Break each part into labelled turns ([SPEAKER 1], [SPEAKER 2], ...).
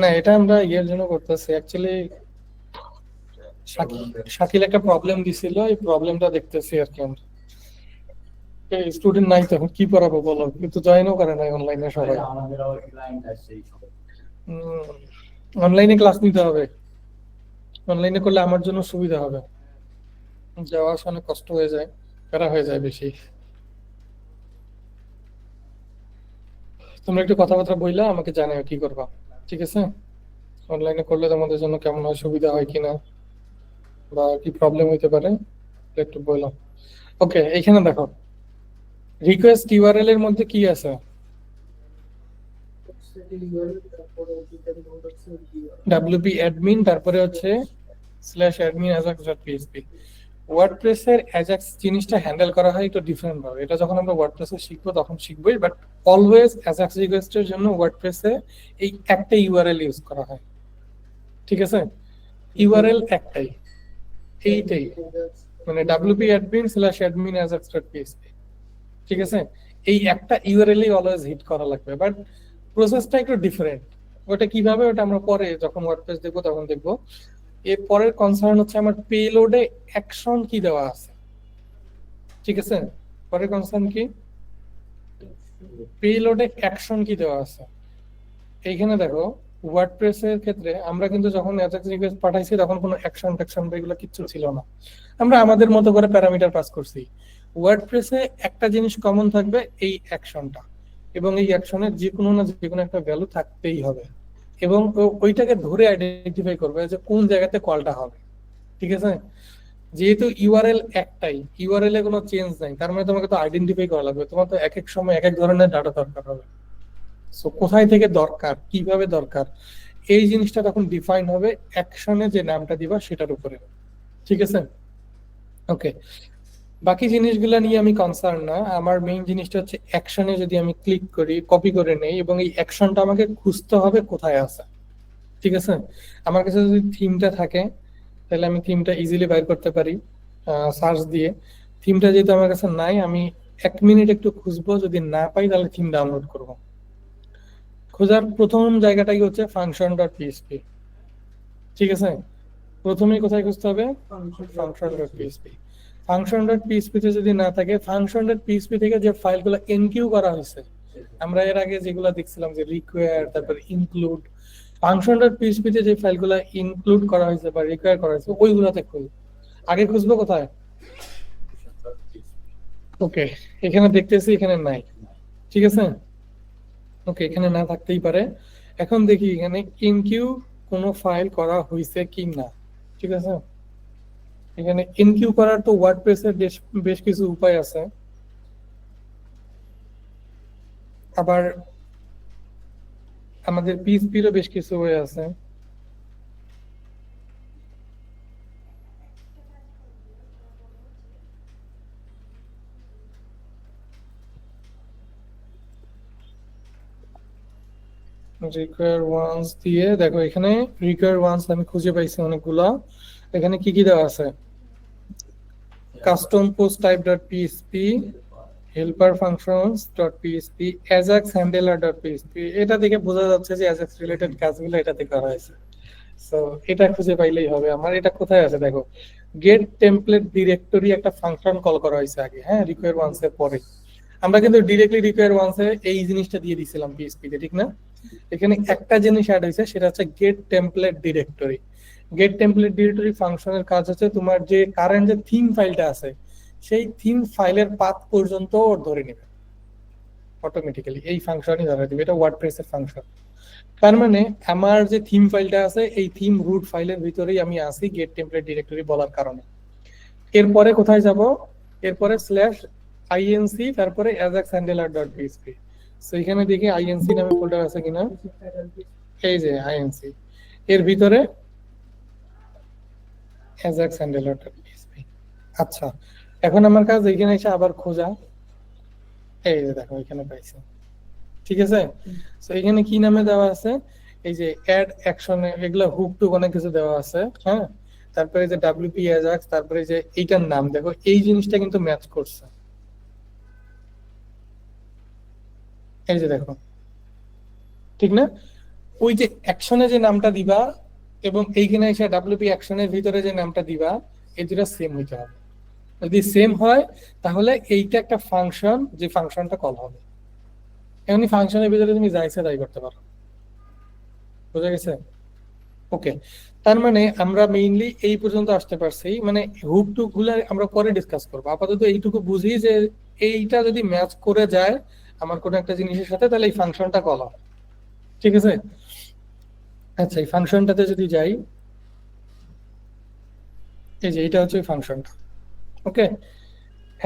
[SPEAKER 1] না, এটা আমরা ইয়ের জন্য করতেছি অ্যাকচুয়ালি। শাকিল একটা প্রবলেম দিছিল, এই প্রবলেমটা দেখতেছি আর কি আমরা। স্টুডেন্ট নাই তো, এখন কি পড়াবো বলো, কিন্তু জয়েনও করে নাই অনলাইনে সবাই। অনলাইনে ক্লাস নিতে হবে, অনলাইনে করলে আমার জন্য সুবিধা হবে, যাওয়া আসা অনেক কষ্ট হয়ে যায়, প্যারা হয়ে যায় বেশি। তোমরা একটু কথাবার্তা বইলা আমাকে জানাও কি করবা, ঠিক আছে? অনলাইনে করলে তোমাদের জন্য কেমন হয়, সুবিধা হয় কিনা, বা কি প্রবলেম হইতে পারে একটু বললাম। ওকে, এখানে দেখো রিকোয়েস্ট ইউআরএল এর মধ্যে কি আছে? wp admin, তারপরে হচ্ছে /admin ajax.php। ওয়ার্ডপ্রেসের অ্যাজাক্স জিনিসটা হ্যান্ডেল করা হয় একটু ডিফারেন্ট ভাবে। এটা যখন আমরা ওয়ার্ডপ্রেসে শিখবো তখন শিখবোই, বাট অলওয়েজ অ্যাজাক্স রিকোয়েস্টের জন্য ওয়ার্ডপ্রেসে এই একটা ইউআরএল ইউজ করা হয়, ঠিক আছে? ইউআরএল একটাই, এইটাই, মানে wp admin /admin ajax.php, ঠিক আছে? এই একটা ইউআরএলই অলওয়েজ হিট করা লাগবে, বাট প্রসেসটা একটু ডিফারেন্ট। ওটা কিভাবে, ওটা আমরা পরে যখন ওয়ার্ডপ্রেস দেখবো তখন দেখবো। এর পরের কনসার্ন হচ্ছে আমার পেলোডে অ্যাকশন কি দেওয়া আছে, ঠিক আছে? পরের কনসার্ন কি, পেলোডে অ্যাকশন কি দেওয়া আছে। এইখানে দেখো ওয়ার্ডপ্রেসের ক্ষেত্রে আমরা কিন্তু যখন অ্যাজাক্স রিকোয়েস্ট পাঠাইছি তখন কোনো অ্যাকশন ট্যাকশন বা এগুলো কিচ্ছু ছিল না, আমরা আমাদের মতো করে প্যারামিটার পাস করছি। ওয়ার্ডপ্রেসে একটা জিনিস কমন থাকবে, এই অ্যাকশনটা, এবং এই অ্যাকশনের যে কোনো না যে কোনো একটা ভ্যালু থাকতেই হবে, এবং ওইটাকে ধরে আইডেন্টিফাই করবে যে কোন জায়গাতে কলটা হবে, ঠিক আছে? যেহেতু ইউআরএল একটাই, ইউআরএল এ কোনো চেঞ্জ নাই, তার মানে তোমাকে তো আইডেন্টিফাই করা লাগবে, তোমার তো এক এক সময় এক এক ধরনের ডাটা দরকার হবে। সো কোথায় থেকে দরকার, কিভাবে দরকার, এই জিনিসটা তখন ডিফাইন হবে অ্যাকশনে যে নামটা দিবা সেটার উপরে, ঠিক আছে? ওকে, বাকি জিনিসগুলো নিয়ে আমি কনসার্ন না। আমার মেইন জিনিসটা হচ্ছে অ্যাকশনে যদি আমি ক্লিক করি, কপি করে নেই, এবং এই অ্যাকশনটা আমাকে খুঁজতে হবে কোথায় আছে, ঠিক আছে? আমার কাছে যদি থিমটা থাকে তাহলে আমি থিমটা ইজিলি বাইর করতে পারি সার্চ দিয়ে। থিমটা যেহেতু আমার কাছে নাই, আমি 1 মিনিট একটু খুঁজবো, যদি না পাই তাহলে থিম ডাউনলোড করব। খোঁজার প্রথম জায়গাটাই হচ্ছে function.php, ঠিক আছে? প্রথমেই কোথায় খুঁজতে হবে, function.php। function.php তে যদি না থাকে, function.php থেকে যে ফাইলগুলো এনকিউ করা হয়েছে, আমরা এর আগে যেগুলো দেখছিলাম যে রিকোয়ার, তারপর ইনক্লুড, function.php তে যে ফাইলগুলো ইনক্লুড করা হয়েছে বা রিকোয়ার করা হয়েছে ওইগুলাতে খুঁজ। আগে খুঁজবো কোথায়? ওকে, এখানে দেখতেছি এখানে নাই, ঠিক আছে? ওকে, এখানে না থাকতেই পারে। এখন দেখি এখানে ইনকিউ কোনো ফাইল করা হয়েছে কি না, ঠিক আছে? এখানে ইনকিউ করার তো ওয়ার্ডপ্রেসের বেশ বেশ কিছু উপায় আছে, আবার আমাদের পিএইচপিরও বেশ কিছু ওয়ে আছে। রিকোয়ার ওয়ান্স দিয়ে দেখো, এখানে রিকোয়ার ওয়ান্স আমি খুঁজে পাইছি অনেকগুলা। এখানে কি কি দেওয়া আছে, custom post type dot PHP, helper functions dot PHP, Ajax handler dot PHP. এটা দেখে বোঝা যাচ্ছে যে অ্যাজাক্স রিলেটেড কাজগুলো এটাতে করা হয়েছে। সো এটা খুঁজে পাইলেই হবে। আমার এটা কোথায় আছে দেখো, গেট টেমপ্লেট ডিরেক্টরি একটা ফাংশন কল করা হয়েছে আগে, হ্যাঁ, রিকোয়ার ওয়ান্স এর পরে। আমরা কিন্তু ডিরেক্টলি রিকোয়ার ওয়ান্স এ এই জিনিসটা দিয়ে দিছিলাম পিএইচপি তে, ঠিক না? এখানে একটা জিনিস অ্যাড হয়েছে, সেটা হচ্ছে gate template directory. Gate template directory ফাংশনের কাজ হচ্ছে তোমার যে কারেন্ট যে থিম ফাইলটা আছে সেই থিম ফাইলের পাথ পর্যন্ত ওর ধরে নেবে অটোমেটিক্যালি, এই ফাংশনই ধরে দিবে। এটা ওয়ার্ডপ্রেসের ফাংশন। তার মানে আমার যে থিম ফাইলটা আছে এই থিম রুট ফাইলের ভিতরেই আমি আছি গেট টেমপ্লেট ডিরেক্টরি বলার কারণে। এরপরে কোথায় যাব, এরপরে /inc, তারপরে ajaxhandler.php। সো এখানে দেখি আইএনসি নামে ফোল্ডার আছে কিনা, এই যে আইএনসি, এর ভিতরে ajaxhandler.php। আচ্ছা, এখন আমার কাজ এখানে এসে আবার খোঁজা, এই যে দেখো এখানে পাইছি, ঠিক আছে? তো এখানে কি নামে দেওয়া আছে, এই যে অ্যাড অ্যাকশনে এগুলা হুক টুক অনেক কিছু দেওয়া আছে, হ্যাঁ। তারপরে যে wp ajax, তারপরে যে এইটার নাম দেখো, এই জিনিসটা কিন্তু ম্যাচ করছে, এই যে দেখো ঠিক না? ওই যে অ্যাকশনে যে নামটা দিবা এবং এইখানে এসে ডাব্লিউপি অ্যাকশনের ভিতরে যে নামটা দিবা, এই দুটো সেম হইতে হবে। যদি সেম হয় তাহলে এইটা একটা ফাংশন, যে ফাংশনটা কল হবে। এমনি ফাংশনের ভিতরে তুমি যা ইচ্ছা তাই করতে পারো। বুঝা গেছে? ওকে, তার মানে আমরা মেইনলি এই পর্যন্ত আসতে পারছি। মানে হুক টুক গুলো আমরা পরে ডিসকাস করবো, আপাতত এইটুকু বুঝি যে এইটা যদি ম্যাচ করে যায় আমার কোনো একটা জিনিসের সাথে, তাহলে এই ফাংশনটা কল হবে। ঠিক আছে? আচ্ছা, এই ফাংশনটাতে যদি যাই, এই যে এটা হচ্ছে ফাংশনটা। ওকে,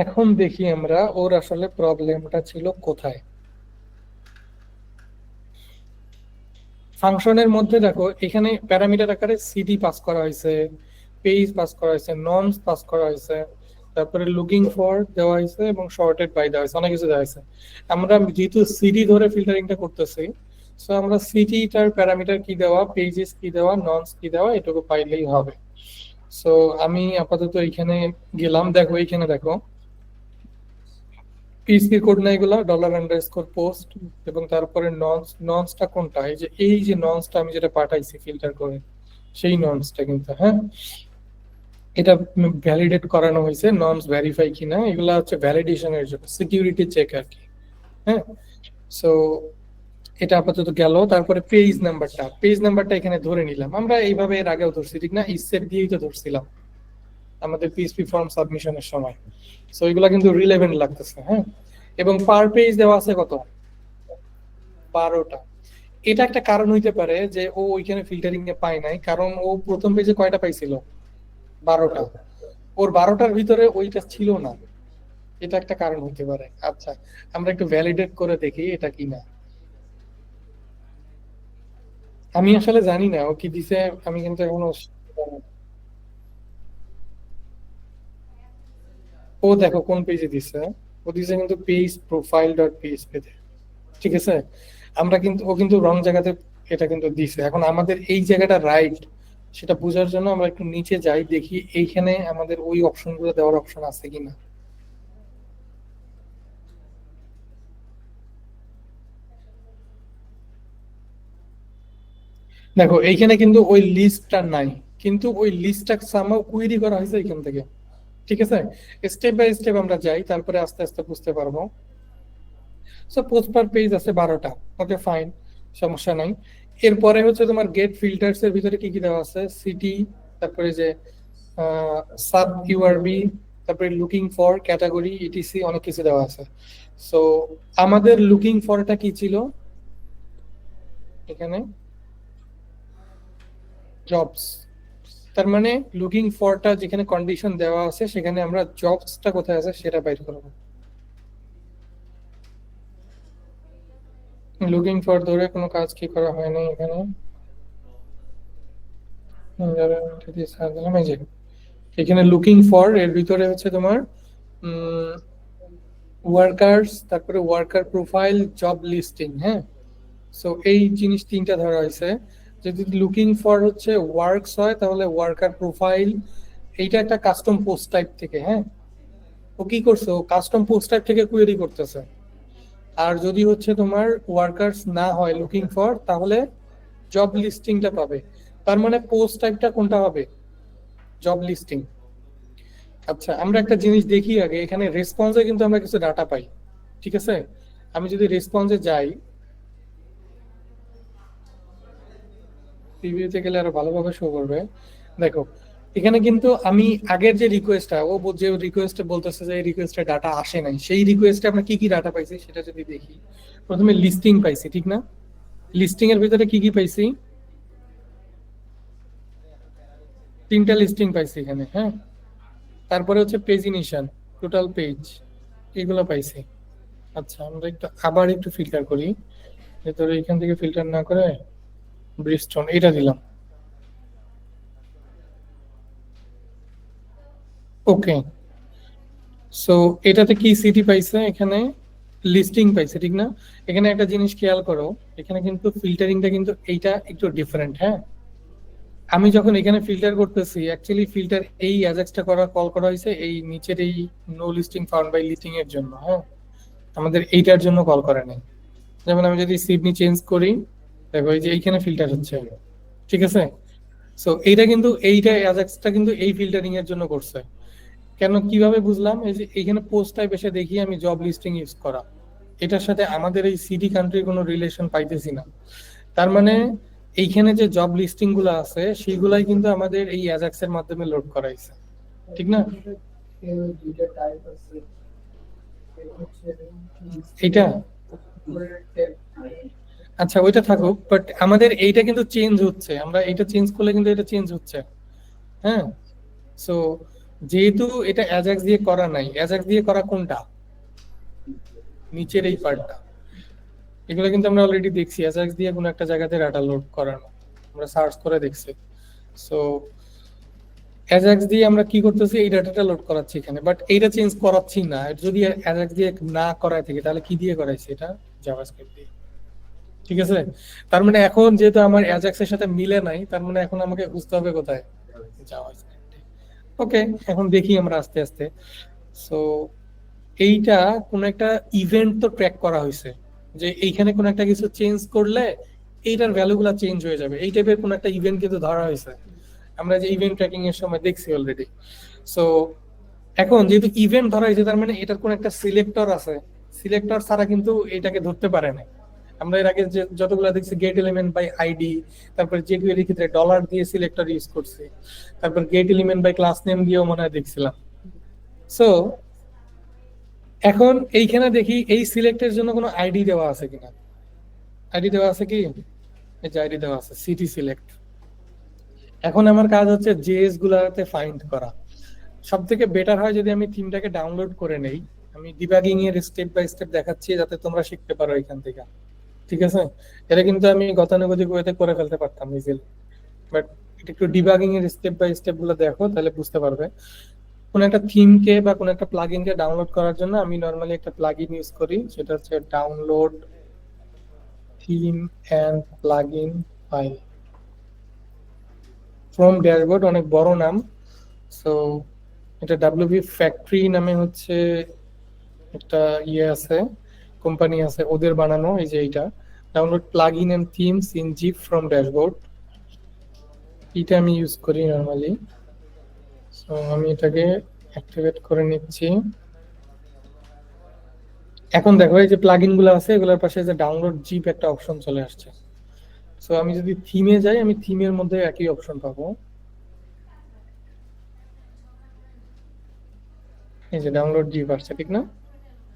[SPEAKER 1] এখন দেখি আমরা ওর আসলে প্রবলেমটা ছিল কোথায়। ফাংশনের মধ্যে দেখো এখানে প্যারামিটার আকারে সিডি পাস করা হয়েছে, পেজ পাস করা হয়েছে, নর্মস পাস করা হয়েছে, তারপরে লুকিং ফর দেওয়া হয়েছে এবং সর্টেড বাই দেওয়া হয়েছে, অনেক কিছু দেওয়া হয়েছে। আমরা যেহেতু সিডি ধরে ফিল্টারিংটা করতেছি, সো আমরা সিডিটার প্যারামিটার কি দেওয়া, পেজেস কি দেওয়া, নর্মস কি দেওয়া, এটুকু পাইলেই হবে। সো আমি আপাতত এইখানে গেলাম, দেখো এইখানে দেখো পিএইচপি কোড না এগুলা, $_পোস্ট এবং তারপরে ননসটা কোনটা, এই যে ননসটা আমি যেটা পাঠাইছি ফিল্টার করে, সেই ননসটা কিন্তু, হ্যাঁ, এটা ভ্যালিডেট করানো হয়েছে, ননস ভেরিফাই কিনা, এগুলা হচ্ছে ভ্যালিডেশনের জন্য, সিকিউরিটি চেক আর কি। হ্যাঁ, সো এটা আপাতত গেল। তারপরে পেজ নাম্বারটা এখানে ধরে নিলাম, আমরা এইভাবে এর আগেও ধরছি, ঠিক না? ইসেট দিয়েই তো ধরছিলাম আমাদের পিএইচপি ফর্ম সাবমিশনের সময়। সো এগুলা কিন্তু রিলেভেন্ট লাগতেছে। হ্যাঁ, এবং পার পেজ দেওয়া আছে কত, 12টা। এটা একটা কারণ হইতে পারে যে ও ওইখানে ফিল্টারিং এ পায় নাই, কারণ ও প্রথম পেজে কয়টা পাইছিল, 12টা। ওর 12টার ভিতরে ওইটা ছিল না, এটা একটা কারণ হইতে পারে। আচ্ছা, আমরা একটু ভ্যালিডেট করে দেখি এটা কি না। আমি আসলে জানি না ও কি দিছে, আমি কিন্তু এখনো ও দেখো কোন পেজে দিছে, ও দিছে কিন্তু পেজ প্রোফাইল ডট পিএইচপি তে। ঠিক আছে, আমরা কিন্তু, ও কিন্তু রং জায়গাতে এটা কিন্তু দিছে। এখন আমাদের এই জায়গাটা রাইট সেটা বোঝার জন্য আমরা একটু নিচে যাই, দেখি এইখানে আমাদের ওই অপশনগুলো দেওয়ার অপশন আছে কিনা। দেখো এইখানে কিন্তু ওই লিস্টটা নাই, কিন্তু ওই লিস্টটা সামহাউ কুইরি করা হয়েছে এখান থেকে। ঠিক আছে, স্টেপ বাই স্টেপ আমরা যাই, তারপরে আস্তে আস্তে বুঝতে পারবো। সো পোস্ট পার পেজ আছে 12টা। ওকে, ফাইন, সমস্যা নাই। এরপরে হচ্ছে তোমার গেট ফিল্টার্স এর ভিতরে কি কি দেওয়া আছে, সিটি, তারপরে যে সাব ইউআরবি, তারপরে লুকিং ফর, ক্যাটাগরি, ইটিসি, অনেক কিছু দেওয়া আছে। সো আমাদের লুকিং ফরটা কি ছিল এখানে, জবস। তার মানে লুকিং ফরটা যেখানে কন্ডিশন দেওয়া আছে সেখানে আমরা জবসটা কোথায় আছে সেটা বাইর করবো। লুকিং ফর ধরে কোনো কাজ কি করা হয় না এখানে, এই যে এখানে লুকিং ফর এর ভিতরে হচ্ছে তোমার ওয়ার্কার্স, তারপরে ওয়ার্কার প্রোফাইল, জব লিস্টিং। হ্যাঁ, সো এই জিনিস তিনটা ধরা হয়েছে। যদি লুকিং ফর হচ্ছে ওয়ার্কস হয় তাহলে ওয়ার্কার প্রোফাইল, এইটা একটা কাস্টম পোস্ট টাইপ থেকে। হ্যাঁ, ও কি করছে, ও কাস্টম পোস্ট টাইপ থেকে কোয়েরি করতেছে। আর যদি হচ্ছে তোমার ওয়ার্কার্স না হয় লুকিং ফর, তাহলে জব লিস্টিংটা পাবে। তার মানে পোস্ট টাইপটা কোনটা হবে, জব লিস্টিং। আচ্ছা, আমরা একটা জিনিস দেখি আগে, এখানে রেসপন্সে কিন্তু আমরা কিছু ডাটা পাই। ঠিক আছে, আমি যদি রেসপন্সে যাই, প্রিভিউতে গেলে আরো ভালোভাবে শো করবে। দেখো এখানে কিন্তু আমি আগের যে রিকোয়েস্টটা, যে রিকোয়েস্টে বলতেছে যে এই রিকোয়েস্টে ডাটা আসে নাই, সেই রিকোয়েস্টে আমরা কি কি ডাটা পাইছি সেটা যদি দেখি, প্রথমে লিস্টিং পাইছি, ঠিক না? লিস্টিং এর ভিতরে কি কি পাইছি, 3টা লিস্টিং পাইছি এখানে। হ্যাঁ, তারপরে হচ্ছে পেজিনেশন, টোটাল পেজ, এগুলো পাইছি। আচ্ছা, আমরা একটু আবার একটু ফিল্টার করি, ভেতরে এখান থেকে ফিল্টার না করে ব্রিস্টোন এটা দিলাম। ওকে, সো এটাতে কি সিটি পাইছে, এখানে লিস্টিং পাইছে, ঠিক না? এখানে একটা জিনিস খেয়াল করো, এখানে কিন্তু ফিল্টারিংটা কিন্তু এইটা একটু ডিফারেন্ট। হ্যাঁ, আমি যখন এখানে ফিল্টার করতেছি, অ্যাকচুয়ালি ফিল্টার এই অ্যাজাক্সটা কল করা হয়েছে এই নিচের এই no listing found by listing এর জন্য। হ্যাঁ, আমাদের এইটার জন্য কল করে নাই। যেমন আমি যদি সিডনি চেঞ্জ করি, দেখো এই যে এইখানে ফিল্টার হচ্ছে, ঠিক আছে। সো এইটা অ্যাজাক্সটা কিন্তু এই ফিল্টারিং এর জন্য করছে। কেন, কিভাবে বুঝলাম, এই যে এইখানে পোস্ট টাইপ এসে দেখি আমি জব লিস্টিং ইউজ করা, এটার সাথে আমাদের এই সিটি কান্ট্রির কোনো রিলেশন পাইতেছি না। তার মানে এইখানে যে জব লিস্টিং গুলো আছে সেগুলাই কিন্তু আমাদের এই অ্যাজাক্স এর মাধ্যমে লোড করাইছে, ঠিক না? এইটা আচ্ছা ওইটা থাকুক, বাট আমাদের এইটা কিন্তু চেঞ্জ হচ্ছে, আমরা এইটা চেঞ্জ করলে কিন্তু এটা চেঞ্জ হচ্ছে। হ্যাঁ, সো যেহেতু এটা অ্যাজাক্স দিয়ে করা নাই, অ্যাজাক্স দিয়ে করা কোনটা, নিচের এই পার্টটা, এগুলো কিন্তু আমরা অলরেডি দেখছি অ্যাজাক্স দিয়ে কোনো একটা জায়গাতে ডাটা লোড করানো, আমরা সার্চ করে দেখছি। সো অ্যাজাক্স দিয়ে আমরা কি করতেছি, এই ডাটাটা লোড করাচ্ছি এখানে, বাট এইটা চেঞ্জ করাচ্ছি না। যদি অ্যাজাক্স দিয়ে না করায় থাকে তাহলে কি দিয়ে করাইছি, এটা জাভাস্ক্রিপ্ট দিয়ে, ঠিক আছে। তার মানে এখন যেহেতু আমার অ্যাজাক্স এর সাথে মিলে নাই, তার মানে এখন আমাকে বুঝতে হবে কোথায়, জাভাস্ক্রিপ্টে। ওকে, এখন দেখি আমরা আস্তে আস্তে। সো এইটা কোন একটা ইভেন্ট তো ট্র্যাক করা হয়েছে, যে এইখানে কোন একটা কিছু চেঞ্জ করলে এইটার ভ্যালুগুলো চেঞ্জ হয়ে যাবে, এই টাইপের কোন একটা ইভেন্ট কিন্তু ধরা হয়েছে, আমরা যে ইভেন্ট ট্র্যাকিং এর সময় দেখছি অলরেডি। সো এখন যেহেতু ইভেন্ট ধরা হয়েছে, তার মানে এটার কোন একটা সিলেক্টর আছে, সিলেক্টর ছাড়া কিন্তু এটাকে ধরতে পারে না। আমরা এর আগে যে যতগুলো দেখছি গেট এলিমেন্ট বাই আইডি, তারপর জেকুয়েরি ক্ষেত্রে ডলার দিয়ে সিলেক্টর ইউজ করছি, তারপর get element by class name দিয়েও মনে হয় দেখছিলাম। সো এখন এইখানে দেখি এই সিলেক্টের জন্য কোনো আইডি দেওয়া আছে কিনা, আইডি দেওয়া আছে কি, এই যে আইডি দেওয়া আছে সিটি সিলেক্ট। এখন আমার কাজ হচ্ছে জেএস গুলাতে ফাইন্ড করা। সব থেকে বেটার হয় যদি আমি থিমটাকে ডাউনলোড করে নেই, আমি ডিবাগিং এর স্টেপ বাই স্টেপ দেখাচ্ছি যাতে তোমরা শিখতে পারো এখান থেকে, ঠিক আছে। এটা কিন্তু আমি গতানুগতিক ওয়েতে করে ফেলতে পারতাম ইজিলি, বাট এটা একটু ডিবাগিং এর স্টেপ বাই স্টেপ গুলো দেখো, তাহলে বুঝতে পারবে। কোন একটা থিমকে বা কোন একটা প্লাগইনকে ডাউনলোড করার জন্য আমি নরমালি একটা প্লাগইন ইউজ করি, সেটা হচ্ছে download theme and plugin file from dashboard, অনেক বড় নাম। সো এটা ডাব্লিউপি ফ্যাক্টরি নামে হচ্ছে একটা ইয়ে আছে, কোম্পানি আছে, ওদের বানানো। এই যে এইটা download plugin and themes in zip from dashboard, এটা আমি ইউজ করি নরমালি। সো আমি এটাকে অ্যাক্টিভেট করে নিচ্ছি। এখন দেখো এই যে প্লাগইন গুলো আছে এগুলোর পাশে যে ডাউনলোড জিপ একটা অপশন চলে আসছে। সো আমি যদি থিমে যাই, আমি থিমের মধ্যে একই অপশন পাবো, এই যে ডাউনলোড জিপ আসছে, ঠিক না?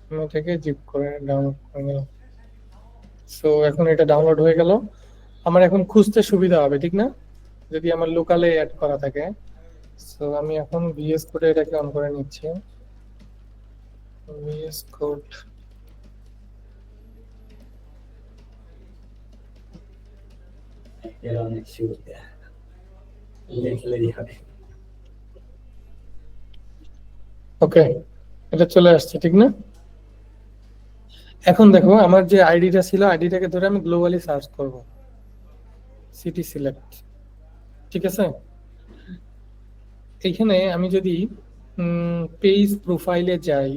[SPEAKER 1] আমি এটাকে জিপ করে ডাউনলোড করে নিলাম। সো এখন এটা ডাউনলোড হয়ে গেল, আমার এখন খুঁজতে সুবিধা হবে, ঠিক না, যদি আমার লোকালে অ্যাড করা থাকে। সো আমি এখন ভিএস কোডে এটাকে অন করে নিচ্ছি, ভিএস কোড।
[SPEAKER 2] Era অনেক সুবিধা, লিখলেই হবে।
[SPEAKER 1] ওকে, এটা চলে আসছে, ঠিক না? এখন দেখো আমার যে আইডিটা ছিল, আইডিটাকে ধরে আমি গ্লোবালি সার্চ করব, সিটি সিলেক্ট, ঠিক আছে। এইখানে আমি যদি পেজ প্রোফাইলে যাই,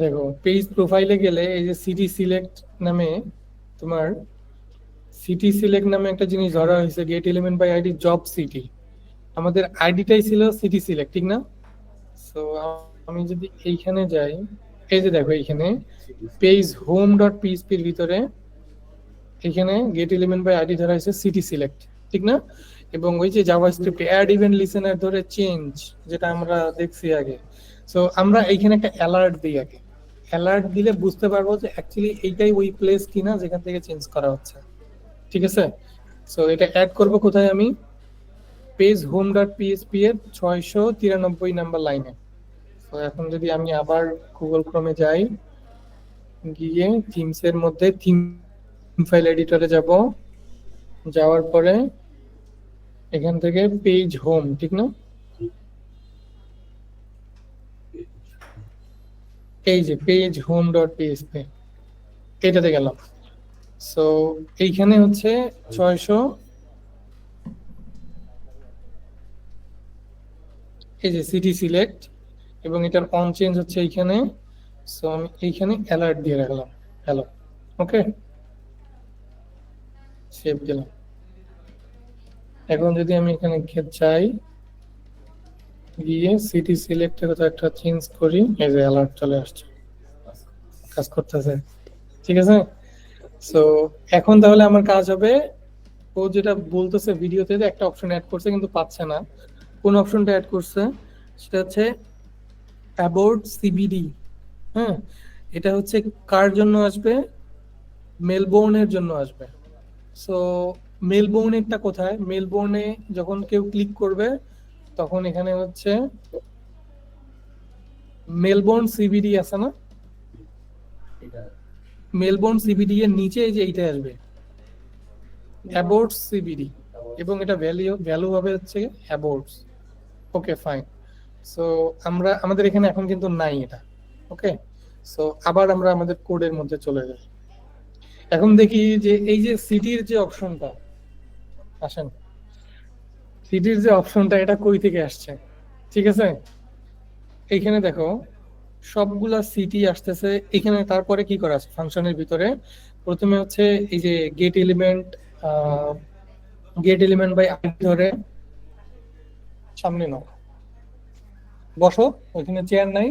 [SPEAKER 1] দেখো পেজ প্রোফাইলে গেলে এই যে সিটি সিলেক্ট নামে, তোমার সিটি সিলেক্ট নামে একটা জিনিস ধরা হয়েছে, get element by ID job city. আমাদের আইডিটাই ছিল সিটি সিলেক্ট, ঠিক না? সো আমি যদি এইখানে যাই, এই যে দেখো এইখানে পেজ হোম ডট পিএইচপি এর ভিতরে এখানে গেট এলিমেন্ট বাই আইডি ধরা হয়েছে সিটি সিলেক্ট, ঠিক না? এবং ওই যে জাভাস্ক্রিপ্ট অ্যাড ইভেন্ট লিসেনার ধরে চেঞ্জ, যেটা আমরা দেখছি আগে। সো আমরা এইখানে একটা অ্যালার্ট দিই আগে, অ্যালার্ট দিলে বুঝতে পারবো যে অ্যাকচুয়ালি এইটাই ওই প্লেস কিনা যেখান থেকে চেঞ্জ করা হচ্ছে, ঠিক আছে। সো এটা অ্যাড করব কোথায়, আমি পেজ হোম ডট পিএইচপি এর 693 নাম্বার লাইনে। তো এখন যদি আমি আবার গুগল ক্রোমে যাই, গিয়ে থিমস এর মধ্যে থিম ফাইল এডিটরে যাব, যাওয়ার পরে এখান থেকে পেজ হোম, ঠিক না, এই যে পেজ হোম ডট পিএইচপি, এটাতে গেলাম। সো এইখানে হচ্ছে 600, এই যে সিটি সিলেক্ট, এবং এটার অন চেঞ্জ হচ্ছে এইখানে। সো আমি এইখানে অ্যালার্ট দিয়ে রাখলাম, হ্যালো। ওকে, সেভ দিলাম। এখন যদি আমি এখানে চাই গিয়ে সিটি সিলেক্টের একটা চেঞ্জ করি, এই যে অ্যালার্ট চলে আসছে, কাজ করতেছে। ঠিক আছে, সো এখন তাহলে আমার কাজ হবে, ও যেটা বলতেছে ভিডিওতে যে একটা অপশন অ্যাড করছে কিন্তু পাচ্ছে না, কোন অপশনটা অ্যাড করছে সেটা হচ্ছে অ্যাবাউট সিবিডি। হ্যাঁ, এটা হচ্ছে কার জন্য আসবে, মেলবোর্নের জন্য আসবে। সো মেলবোর্নেরটা কোথায়, মেলবোর্নে যখন কেউ ক্লিক করবে তখন এখানে হচ্ছে মেলবোর্ন সিবিডি আছে না,
[SPEAKER 2] এটা
[SPEAKER 1] মেলবোর্ন সিবিডি এর নিচে এই যে এইটা আসবে অ্যাবাউট সিবিডি, এবং এটা ভ্যালু হবে হচ্ছে অ্যাবাউটস। ওকে ফাইন, সো আমরা আমাদের এখানে এখন কিন্তু নাই এটা। ওকে, সো আবার আমরা আমাদের কোডের মধ্যে চলে যাই। এখন দেখি যে এই যে সিটির যে অপশনটা, আসেন, সিটির যে অপশনটা এটা কই থেকে আসছে। ঠিক আছে, এইখানে দেখো সবগুলা সিটি আসতেছে এখানে। তারপরে কি করা আছে ফাংশনের ভিতরে, প্রথমে হচ্ছে এই যে গেট এলিমেন্ট বাই আইডি ধরে, সামনে নাও, বসো, ওইখানে চেয়ার নাই,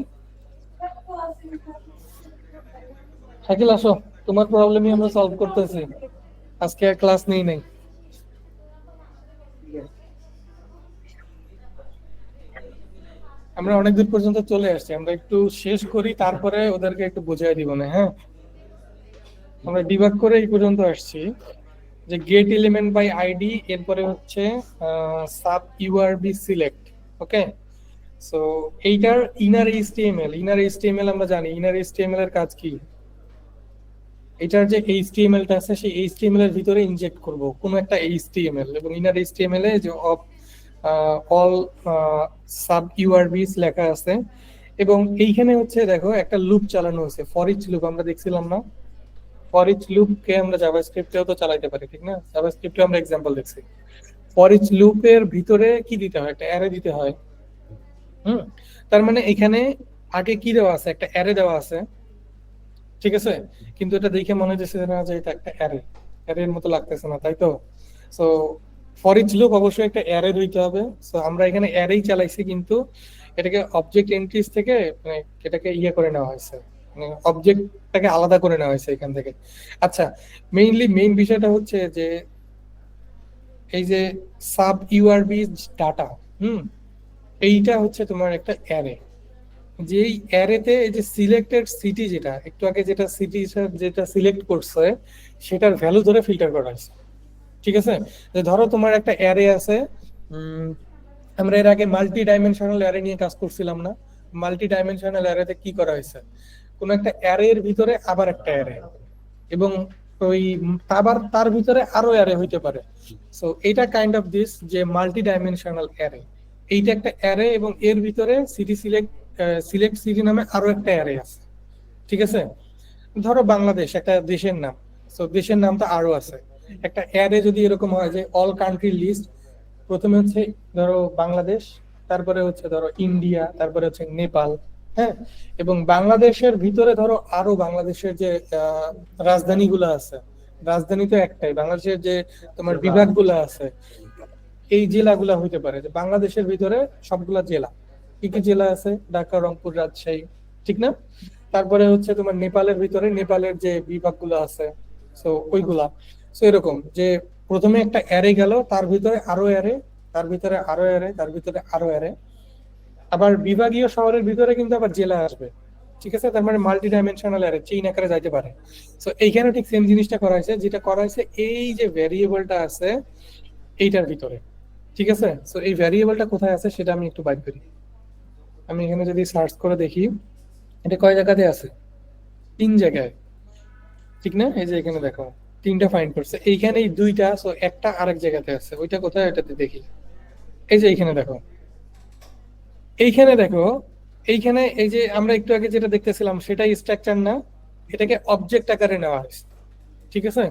[SPEAKER 1] শাকিল আসো, তোমার প্রবলেমই আমরা সলভ করতেছি, আজকে আর ক্লাস নেই নাই। আমরা অনেক দূর পর্যন্ত চলে আসছি, আমরা একটু শেষ করি তারপরে ওদেরকে একটু বুঝিয়ে দিব না, হ্যাঁ। আমরা ডিবাগ করে এই পর্যন্ত আসছি যে গেট এলিমেন্ট বাই আইডি, এরপরে হচ্ছে সাব ইউআরবি সিলেক্ট। ওকে, সো এইটার ইনার এইচটিএমএল আমরা জানি ইনার এইচটিএমএল এর কাজ কি, এটার যে এইচটিএমএল টা আছে সেই এইচটিএমএল এর ভিতরে ইনজেক্ট করব কোনো একটা এইচটিএমএল, এবং ইনার এইচটিএমএল এ যে অল সাব ইউআরবিস লেখা আছে। এবং এইখানে হচ্ছে দেখো একটা লুপ চালানো হয়েছে, ফর ইচ লুপ আমরা দেখছিলাম না, ফর ইচ লুপ কে আমরা জাভাস্ক্রিপ্টেও তো চালাতে পারি, ঠিক না, জাভাস্ক্রিপ্টে আমরা এক্সাম্পল দেখছি। ফর ইচ লুপের ভিতরে কি দিতে হয়, একটা অ্যারে দিতে হয়। হুম, তার মানে এখানে আগে কি দেওয়া আছে, একটা অ্যারে দেওয়া আছে। ঠিক আছে, কিন্তু এটা দেখে মনে হচ্ছে না যে এটা একটা অ্যারে, অ্যারের মতো লাগতেছে না, তাই তো। সো ফর ইচ লুপ অবশ্যই একটা অ্যারে হইতে হবে। সো আমরা এখানে অ্যারেই চালাইছি, কিন্তু এটাকে অবজেক্ট এন্ট্রিজ থেকে মানে এটাকে ইয়ে করে নেওয়া হয়েছে, মানে অবজেক্টটাকে আলাদা করে নেওয়া হয়েছে এখান থেকে। আচ্ছা, মেইন বিষয়টা হচ্ছে যে এই যে সাব ইউআরবি ডাটা, হুম, এইটা হচ্ছে তোমার একটা অ্যারে, যেই অ্যারেতে এই যে সিলেক্টেড সিটি, যেটা একটু আগে যেটা সিটি যেটা সিলেক্ট করছে সেটার ভ্যালু ধরে ফিল্টার করা হয়েছে। ঠিক আছে, যে ধরো তোমার একটা অ্যারে আছে, উম, আমরা এর আগে মাল্টি ডাইমেনশনাল অ্যারে নিয়ে কাজ করছিলাম না, মাল্টি ডাইমেনশনাল অ্যারেতে কি করা হয়েছে, কোন একটা অ্যারের ভিতরে আবার একটা অ্যারে, এবং ওই আবার তার ভিতরে আরো অ্যারে হইতে পারে। সো এটা কাইন্ড অফ দিস যে মাল্টি ডাইমেনশনাল অ্যারে, এইটা একটা অ্যারে, এবং এর ভিতরে সিটি সিলেক্ট সিটি নামে আরো একটা অ্যারে আছে। ঠিক আছে, ধরো বাংলাদেশ একটা দেশের নাম, সো দেশের নামটা আরো আছে। একটা অ্যারে যদি এরকম হয় যে অল কান্ট্রি লিস্ট, প্রথমে হচ্ছে ধরো বাংলাদেশ, তারপরে হচ্ছে ধরো ইন্ডিয়া, তারপরে হচ্ছে নেপাল, হ্যাঁ, এবং বাংলাদেশের ভিতরে ধরো আরো বাংলাদেশের যে রাজধানীগুলো আছে, রাজধানী তো একটাই, বাংলাদেশের যে তোমার বিভাগগুলো আছে, এই জেলাগুলা হইতে পারে, যে বাংলাদেশের ভিতরে সবগুলা জেলা, কি কি জেলা আছে, ঢাকা, রংপুর, রাজশাহী, ঠিক না। তারপরে হচ্ছে তোমার নেপালের ভিতরে নেপালের যে বিভাগগুলো আছে, সো ওইগুলা। সো এরকম যে প্রথমে একটা অ্যারে গেল, তার ভিতরে আরো অ্যারে, তার ভিতরে আরো অ্যারে, তার ভিতরে আরো অ্যারে, আবার বিভাগীয় শহরের ভিতরে কিন্তু আবার জেলা আসবে। ঠিক আছে, তার মানে মাল্টি ডাইমেনশনাল অ্যারে চেইন আকারে যাইতে পারে। সো এইখানে ঠিক সেম জিনিসটা করা হয়েছে, যেটা করা হয়েছে এই যে ভ্যারিয়েবলটা আছে এইটার ভিতরে। ঠিক আছে, সো এই ভ্যারিয়েবলটা কোথায় আছে সেটা আমি একটু বাইর করি। আমি এখানে যদি সার্চ করে দেখি, এটা কয় জায়গাতে আছে, 3 জায়গায়, ঠিক না, এই যে এখানে দেখো 3টা ফাইন্ড করছে, এইখানে এই 2টা, সো একটা আরেক জায়গাতে আছে, ওইটা কোথায়, ওইটাতে দেখি, এই যে এইখানে দেখো, এইখানে দেখো, এইখানে এই যে আমরা একটু আগে যেটা দেখতেছিলাম সেটাই স্ট্রাকচার না, এটাকে অবজেক্ট আকারে নেওয়া হয়েছে। ঠিক আছে,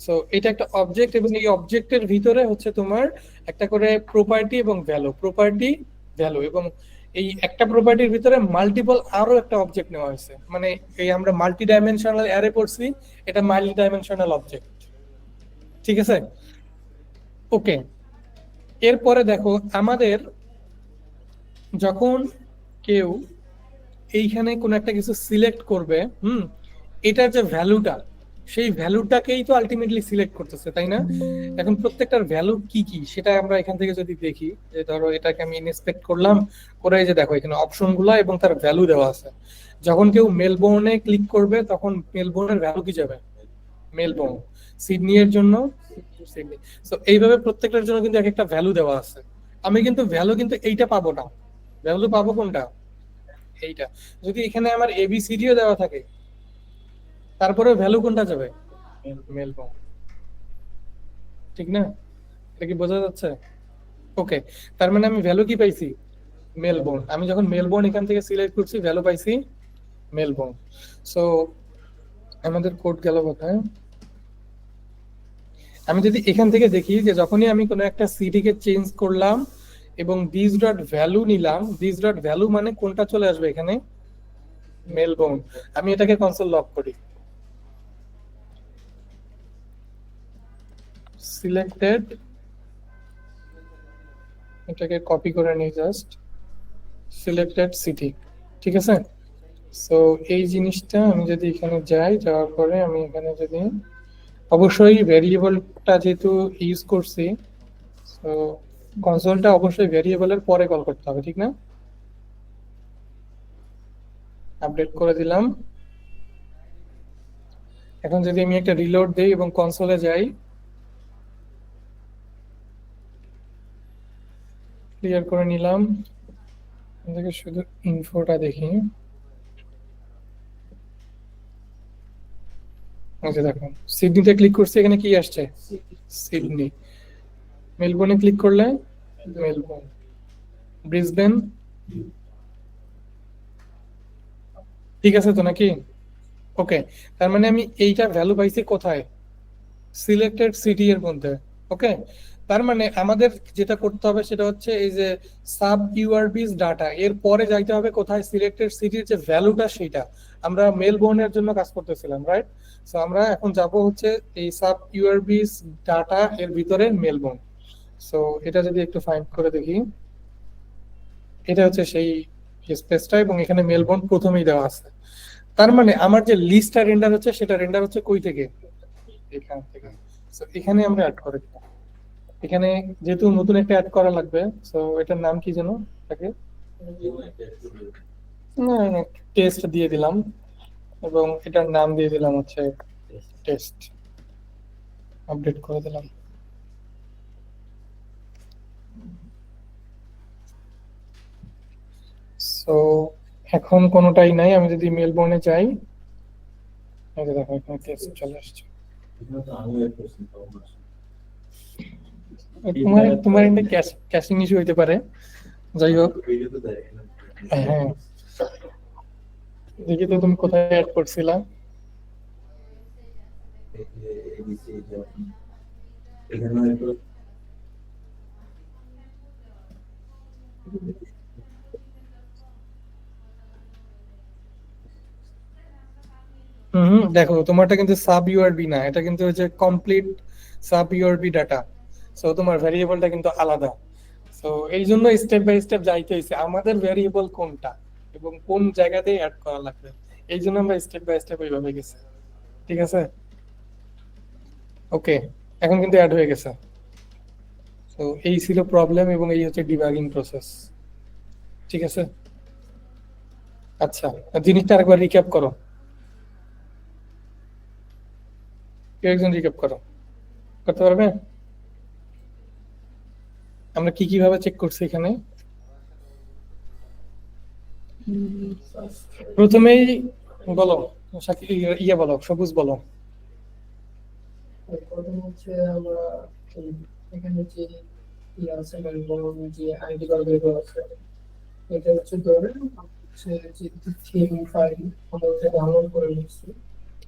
[SPEAKER 1] সো এটা একটা অবজেক্ট, এবং এই অবজেক্টের ভিতরে হচ্ছে তোমার একটা করে প্রপার্টি এবং ভ্যালু, প্রপার্টি ভ্যালু, এবং এই একটা প্রপার্টির ভিতরে মাল্টিপল আরো একটা অবজেক্ট নেওয়া হয়েছে, মানে এই আমরা মাল্টি ডাইমেনশনাল অ্যারে পড়ছি, এটা মাল্টি ডাইমেনশনাল অবজেক্ট। ঠিক আছে, ওকে। এরপরে দেখো আমাদের যখন কেউ এইখানে কোন একটা কিছু সিলেক্ট করবে, এটার যে ভ্যালুটা, সেই ভ্যালুটাকেই তো আলটিমেটলি সিলেক্ট করতেছে, তাই না? এখন প্রত্যেকটার ভ্যালু কি কি সেটা আমরা এখান থেকে যদি দেখি, যে ধরো এটাকে আমি ইন্সপেক্ট করলাম, করে এই যে দেখো এখানে অপশন গুলা এবং তার ভ্যালু দেওয়া আছে। যখন কেউ মেলবোর্নে ক্লিক করবে তখন মেলবোর্নের ভ্যালু কি যাবে? মেলবোর্ন। সিডনি এর জন্য সিডনি। তো এইভাবে প্রত্যেকটার জন্য কিন্তু এক একটা ভ্যালু দেওয়া আছে। আমি কিন্তু ভ্যালু কিন্তু এইটা পাবো না, ভ্যালু পাবো কোনটা? এইটা। যদি এখানে আমার এবিসিডিও দেওয়া থাকে, তারপরে ভ্যালু কোনটা যাবে? মেলবোর্ন। ঠিক না? এটা কি বোঝা যাচ্ছে? ওকে, তার মানে আমি ভ্যালু কি পাইছি? মেলবোর্ন। আমি যখন মেলবোর্ন এখান থেকে সিলেক্ট করছি, ভ্যালু পাইছি মেলবোর্ন। সো আমাদের কোড গেল কোথায়? আমি যদি এখান থেকে দেখি যে যখনই আমি কোনো একটা সিটিকে চেঞ্জ করলাম এবং দিস ডট ভ্যালু নিলাম, দিস ডট ভ্যালু মানে কোনটা চলে আসবে এখানে? মেলবোর্ন। আমি এটাকে কনসোল লক করি, সিলেক্টেড, এটাকে কপি করে নিই জাস্ট, সিলেক্টেড সিটি। ঠিক আছে, সো এই জিনিসটা আমি যদি এখানে যাই, যাওয়ার পরে আমি এখানে যদি অবশ্যই ভেরিয়েবলটা যেহেতু ইউজ করছি, তো কনসোলটা অবশ্যই ভেরিয়েবলের পরে কল করতে হবে, ঠিক না? আপডেট করে দিলাম। এখন যদি আমি একটা রিলোড দেই এবং কনসোলে যাই, ক্লিয়ার করে নিলাম, এদিকে শুধু ইনফোটা দেখি। আচ্ছা দেখো, সিডনিতে ক্লিক করছি, এখানে কি আসছে? সিডনি। মেলবোর্নে ক্লিক করলে মেলবোর্ন। ব্রিসবেন। ঠিক আছে তো নাকি? ওকে, তার মানে আমি এইটা ভ্যালু পাইছি কোথায়? সিলেক্টেড সিটি এর মধ্যে। ওকে, তার মানে আমাদের যেটা করতে হবে সেটা হচ্ছে এই যে সাব ইউআরবিস ডাটা, এর পরে যাইতে হবে কোথায়? সিলেক্টেড সিটির যে ভ্যালুটা সেটা। আমরা মেলবোর্নের জন্য কাজ করতেছিলাম, রাইট? সো আমরা এখন যাব হচ্ছে এই সাব ইউআরবিস ডাটা এর ভিতরে মেলবোর্ন। সো এটা যদি একটু ফাইন্ড করে দেখি, এটা হচ্ছে সেই স্পেসটা এবং এখানে মেলবোর্ন প্রথমেই দেওয়া আছে। তার মানে আমার যে লিস্টটা রেন্ডার হচ্ছে সেটা রেন্ডার হচ্ছে কই থেকে? এখান থেকে। সো এখানে আমরা অ্যাড করে দিলাম। এখানে যেহেতু নতুন একটা অ্যাড করা লাগবে, সো এটার নাম কি যেন থাকে? না, টেস্ট দিয়ে দিলাম এবং এটার নাম দিয়ে দিলাম হচ্ছে টেস্ট। আপডেট করে দিলাম। সো এখন কোনোটাই নাই। আমি যদি মেলবোর্নে যাই, এই যে দেখো এখানে টেস্ট চলে আসছে। তোমার তোমার এখানে ক্যাশিং ইস্যু হইতে পারে, যাই হোক। হ্যাঁ, দেখি তো তুমি কোথায় অ্যাড করছিলা। দেখো তোমারটা কিন্তু সাব ইউআরবি না, এটা কিন্তু হচ্ছে কমপ্লিট সাব ইউআরবি ডাটা। সো তোমার ভ্যারিয়েবলটা কিন্তু আলাদা। সো এই জন্য স্টেপ বাই স্টেপ যাইতে হয়েছে আমাদের ভ্যারিয়েবল কোনটা এবং কোন জায়গাতে অ্যাড করা লাগবে, এই জন্য আমরা স্টেপ বাই স্টেপ ওইভাবে গেছি। ঠিক আছে, ওকে, এখন কিন্তু অ্যাড হয়ে গেছে। তো এই ছিল প্রবলেম এবং এই হচ্ছে ডিবাগিং প্রসেস। ঠিক আছে, আচ্ছা, জিনিসটা আরেকবার রিক্যাপ করো, কেউ একজন রিক্যাপ করো, করতে পারবে? আমরা কি কিভাবে চেক করছি এখানে? প্রথমেই বলো, ইয়ে বলো, সবুজ বলো।
[SPEAKER 3] প্রথম হচ্ছে আমরা এখানে যে ইয়ে আছে মানে বড় যে আইডি বা ভেরিয়েবল আছে, এটা হচ্ছে ধরে হচ্ছে যে থিম ফাইল আমরা ওটা ডাউনলোড করে নিচ্ছি।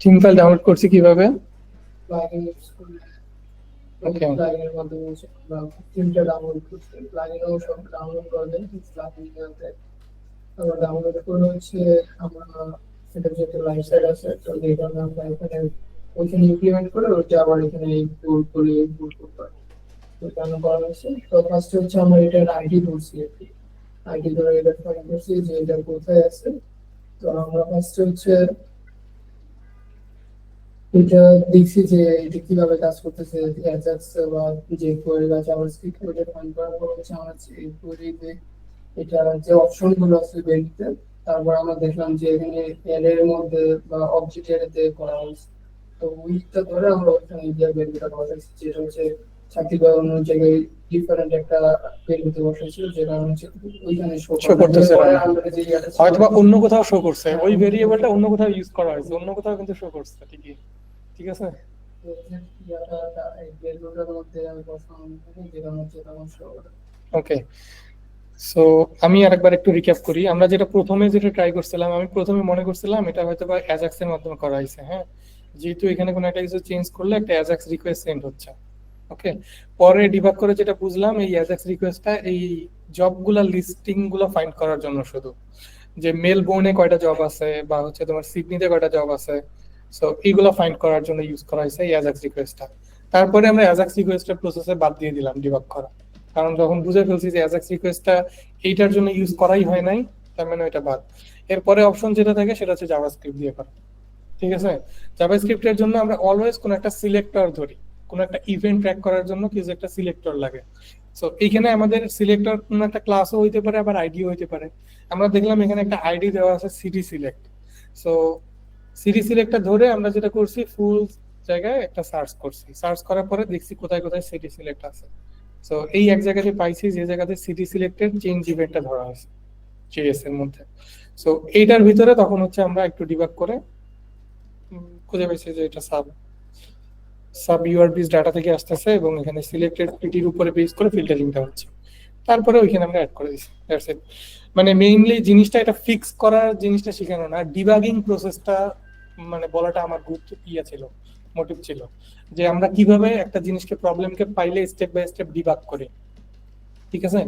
[SPEAKER 1] থিম ফাইল ডাউনলোড করছি কিভাবে?
[SPEAKER 3] প্লাগইন ইউজ করে
[SPEAKER 1] ওকে,
[SPEAKER 3] প্লাগইনের মাধ্যমে হচ্ছে আমরা থিমটা ডাউনলোড করছি। প্লাগইনও সব ডাউনলোড করে দেয় প্লাগইন তারপর ডাউনলোড করে হচ্ছে আমরা সেটা যে একটা লাইভ সাইড আছে, তো এই কারণে আমরা এখানে ওইখানে ইমপ্লিমেন্ট করে ওইটা আবার এখানে ইম্পোর্ট করে ইম্পোর্ট করতে পারি। তো কেন করা হয়েছে, তো ফার্স্ট হচ্ছে আমরা এটার আইডি ধরছি আর কি, আইডি ধরে এটা ফাইন্ড করছি যে এটা কোথায় আছে। তো আমরা ফার্স্ট হচ্ছে এটা দেখছি যে এটা কিভাবে কাজ করতেছে, অ্যাজাক্স বা যে কোয়েরি বা জাভাস্ক্রিপ্ট, ওটা ফাইন্ড করার পর হচ্ছে আমরা এই কোয়েরিতে এটা যে অপশন গুলো আছে বেরিতে, তারপর আমরা দেখলাম যে এখানে অ্যারের মধ্যে বা অবজেক্ট অ্যারেতে করা হয়েছে। তো ওইটা ধরে আমরা ওইখানে গিয়ে বেরিটা বসাইছি, যেটা হচ্ছে চাকরি বা অন্য জায়গায় ডিফারেন্ট একটা বেরিতে বসাইছিল, যেটা হচ্ছে ওইখানে শো
[SPEAKER 1] শো করতেছে
[SPEAKER 3] পরে
[SPEAKER 1] না,
[SPEAKER 3] আমরা যে
[SPEAKER 1] হয়তো বা অন্য কোথাও শো করছে, ওই ভেরিয়েবলটা অন্য কোথাও ইউজ করা হয়েছে, অন্য কোথাও কিন্তু শো করছে ঠিকই। ঠিক আছে,
[SPEAKER 3] বেরিটার মধ্যে আমি বসানো যেটা হচ্ছে তখন শো করে।
[SPEAKER 1] ওকে। সো আমি আরেকবার একটু রিক্যাপ করি। আমরা যেটা প্রথমে যেটা ট্রাই করছিলাম, আমি প্রথমে মনে করছিলাম এটা হয়তো বা অ্যাজাক্স এর মাধ্যমে করা হয়েছে, হ্যাঁ, যেহেতু এখানে কোনো একটা কিছু চেঞ্জ করলে একটা অ্যাজাক্স রিকোয়েস্ট সেন্ড হচ্ছে। ওকে, পরে ডিবাগ করে যেটা বুঝলাম, এই অ্যাজাক্স রিকোয়েস্টটা এই জবগুলা লিস্টিং গুলো ফাইন্ড করার জন্য শুধু, যে মেলবোর্নে কয়টা জব আছে বা হচ্ছে তোমার সিডনিতে কয়টা জব আছে, সো এইগুলো ফাইন্ড করার জন্য ইউজ করা হয়েছে এই অ্যাজাক্স রিকোয়েস্টটা। তারপরে আমরা অ্যাজাক্স রিকোয়েস্টের প্রসেসে বাদ দিয়ে দিলাম ডিবাগ করা, কারণ যখন বুঝে ফেলছি যে অ্যাজাক্স রিকোয়েস্টটা এইটার জন্য ইউজ করাই হয় নাই, তার মানে ওইটা বাদ। এরপরে অপশন যেটা থাকে সেটা হচ্ছে জাভাস্ক্রিপ্ট দিয়ে করা। ঠিক আছে, জাভাস্ক্রিপ্টের জন্য আমরা অলওয়েজ কোন একটা সিলেক্টর ধরি, কোন একটা ইভেন্ট ট্র্যাক করার জন্য কিছু একটা সিলেক্টর লাগে। সো এইখানে আমাদের সিলেক্টর কোন একটা ক্লাসও হইতে পারে, আবার আইডিও হইতে পারে। আমরা দেখলাম এখানে একটা আইডি দেওয়া আছে সিটি সিলেক্ট। সো সিটি সিলেক্টটা ধরে আমরা যেটা করছি, ফুল জায়গায় একটা সার্চ করছি, সার্চ করার পরে দেখছি কোথায় কোথায় সিটি সিলেক্ট আছে। সো এই এক জায়গাতে পাইছি যে জায়গাতে সিটি সিলেক্টেড চেঞ্জ ইভেন্টটা ধরা হয়েছে জেএস এর মধ্যে। সো এইটার ভিতরে তখন হচ্ছে আমরা একটু ডিবাগ করে খুঁজে পেয়েছি যে এটা সাব সাব ইউআরবিস ডাটা থেকে আসতেছে এবং এখানে সিলেক্টেড পিটির উপরে বেস করে ফিল্টারিংটা হচ্ছে। তারপরে ওইখানে আমরা অ্যাড করে দিছি, দ্যাটস ইট। মানে মেইনলি জিনিসটা এটা ফিক্স করার জিনিসটা শেখানো না, ডিবাগিং প্রসেসটা মানে বলাটা আমার গুরুত্ব ইয়ে ছিল, মোটিভ ছিল, যে আমরা কিভাবে একটা জিনিসকে প্রবলেমকে পাইলে স্টেপ বাই স্টেপ ডিবাগ করি। ঠিক আছে,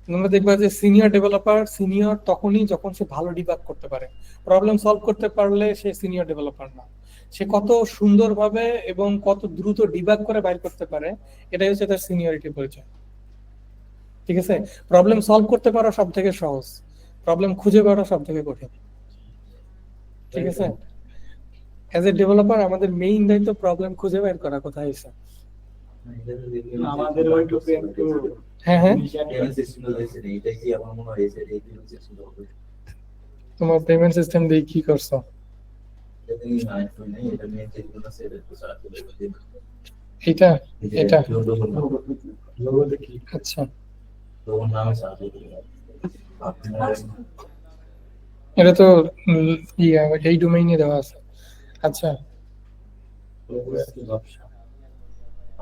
[SPEAKER 1] তোমরা দেখবা যে সিনিয়র ডেভেলপার সিনিয়র তখনই যখন সে ভালো ডিবাগ করতে পারে। প্রবলেম সলভ করতে পারলে সে সিনিয়র ডেভেলপার না। সে কত সুন্দরভাবে এবং কত দ্রুত ডিবাগ করে বাইর করতে পারে, এটাই হচ্ছে তার সিনিয়রিটির পরিচয়। ঠিক আছে, প্রবলেম সলভ করতে পারা সব থেকে সহজ, প্রবলেম খুঁজে পাওয়া সব থেকে কঠিন। ঠিক আছে, অ্যাজ এ ডেভেলপার আমাদের মেইন দায়িত্ব প্রবলেম খুঁজে বের করা কোথায় আছে।
[SPEAKER 2] আমাদের ওইটুকু একটু
[SPEAKER 1] হ্যাঁ হ্যাঁ,
[SPEAKER 2] এটা কি আমার মনে হয় এই সিস্টেম হবে,
[SPEAKER 1] তোমার পেমেন্ট সিস্টেম দিয়ে কি করছো?
[SPEAKER 2] এটা নিয়ে আইফোন নেই, এটা নিয়ে যেগুলো আছে এটা তো সারা করে দিই।
[SPEAKER 1] এটা এটা
[SPEAKER 2] লোগো দেখি
[SPEAKER 1] আচ্ছা,
[SPEAKER 2] লোগোর নামে সারা করে দিই। আপনার
[SPEAKER 1] এটা তো এই ডোমেইনে দেওয়া আছে। আচ্ছা,
[SPEAKER 2] লোগো আছে ব্যবসা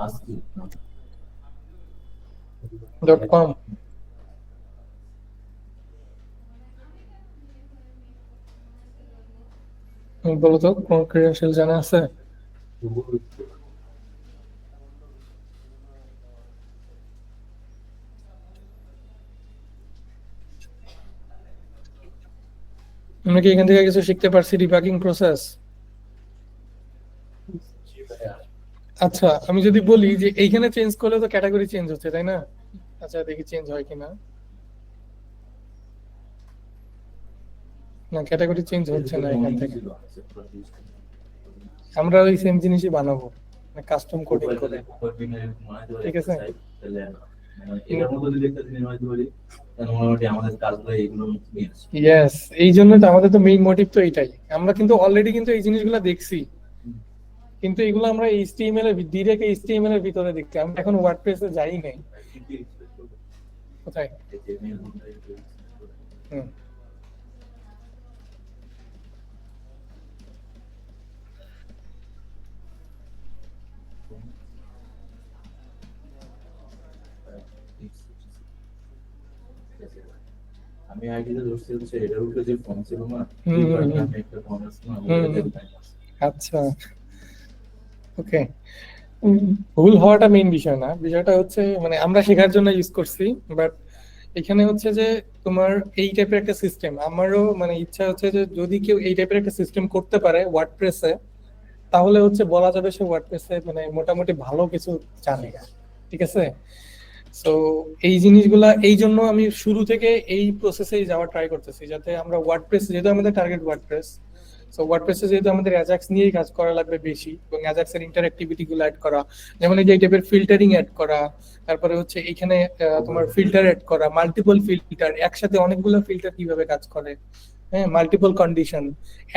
[SPEAKER 2] আজকে
[SPEAKER 1] .com বলো তো কোন ক্রিয়াশীল জানা আছে? আমরা কি এখান থেকে কিছু শিখতে পারছি ডিবাগিং প্রসেস? আচ্ছা, আমি যদি বলি যে এইখানে চেঞ্জ করলে তো ক্যাটাগরি চেঞ্জ হচ্ছে, তাই না? আচ্ছা দেখি চেঞ্জ হয় কিনা। না, ক্যাটাগরি চেঞ্জ হচ্ছে না এখান থেকে। আমরা ওই সেম জিনিসই বানাবো, মানে কাস্টম কোডিং করে। ঠিক আছে,
[SPEAKER 2] এটার মধ্যে যদি একটা জিনিস হয়তো বলি তাহলে মোটামুটি আমাদের কাজগুলো এইগুলো নিয়ে আসে।
[SPEAKER 1] ইয়েস, এই জন্য তো আমাদের তো মেইন মোটিভ তো এইটাই। আমরা কিন্তু অলরেডি কিন্তু এই জিনিসগুলো দেখছি, কিন্তু এগুলো আমরা এইচটিএমএল এর ডিরেক্ট এইচটিএমএল এর ভিতরে দেখছি, আমরা এখন ওয়ার্ডপ্রেসে যাই নাই। কোথায়? হুম,
[SPEAKER 2] আমি আইডিটা ধরছি হচ্ছে এটার উপরে যে ফর্ম ছিল না,
[SPEAKER 1] হুম, হুম, হুম।
[SPEAKER 2] আমি একটা ফর্ম আছে না,
[SPEAKER 1] হুম,
[SPEAKER 2] ওটা
[SPEAKER 1] হুম।
[SPEAKER 2] দিয়ে
[SPEAKER 1] আচ্ছা, ওকে। ভুল হওয়াটা মেইন বিষয় না, বিষয়টা হচ্ছে মানে আমরা শেখার জন্য ইউজ করছি, বাট এখানে হচ্ছে যে তোমার এই টাইপের একটা সিস্টেম, আমারও মানে ইচ্ছা হচ্ছে যে যদি কেউ এই টাইপের একটা সিস্টেম করতে পারে ওয়ার্ডপ্রেসে, তাহলে হচ্ছে বলা যাবে সে ওয়ার্ডপ্রেসে মানে মোটামুটি ভালো কিছু জানে। ঠিক আছে, সো এই জিনিসগুলা এই জন্য আমি শুরু থেকে এই প্রসেসেই যাওয়ার ট্রাই করতেছি, যাতে আমরা ওয়ার্ডপ্রেস, যেহেতু আমাদের টার্গেট ওয়ার্ডপ্রেস, সো ওয়ার্ডপ্রেসে যেহেতু আমাদের অ্যাজাক্স নিয়েই কাজ করা লাগবে বেশি, এবং অ্যাজাক্স এর ইন্টারঅ্যাক্টিভিটি গুলো অ্যাড করা, যেমন এই যে এই টাইপের ফিল্টারিং অ্যাড করা, তারপরে হচ্ছে এখানে তোমার ফিল্টার অ্যাড করা, মাল্টিপল ফিল্টার, একসাথে অনেকগুলো ফিল্টার কিভাবে কাজ করে, হ্যাঁ, multiple condition,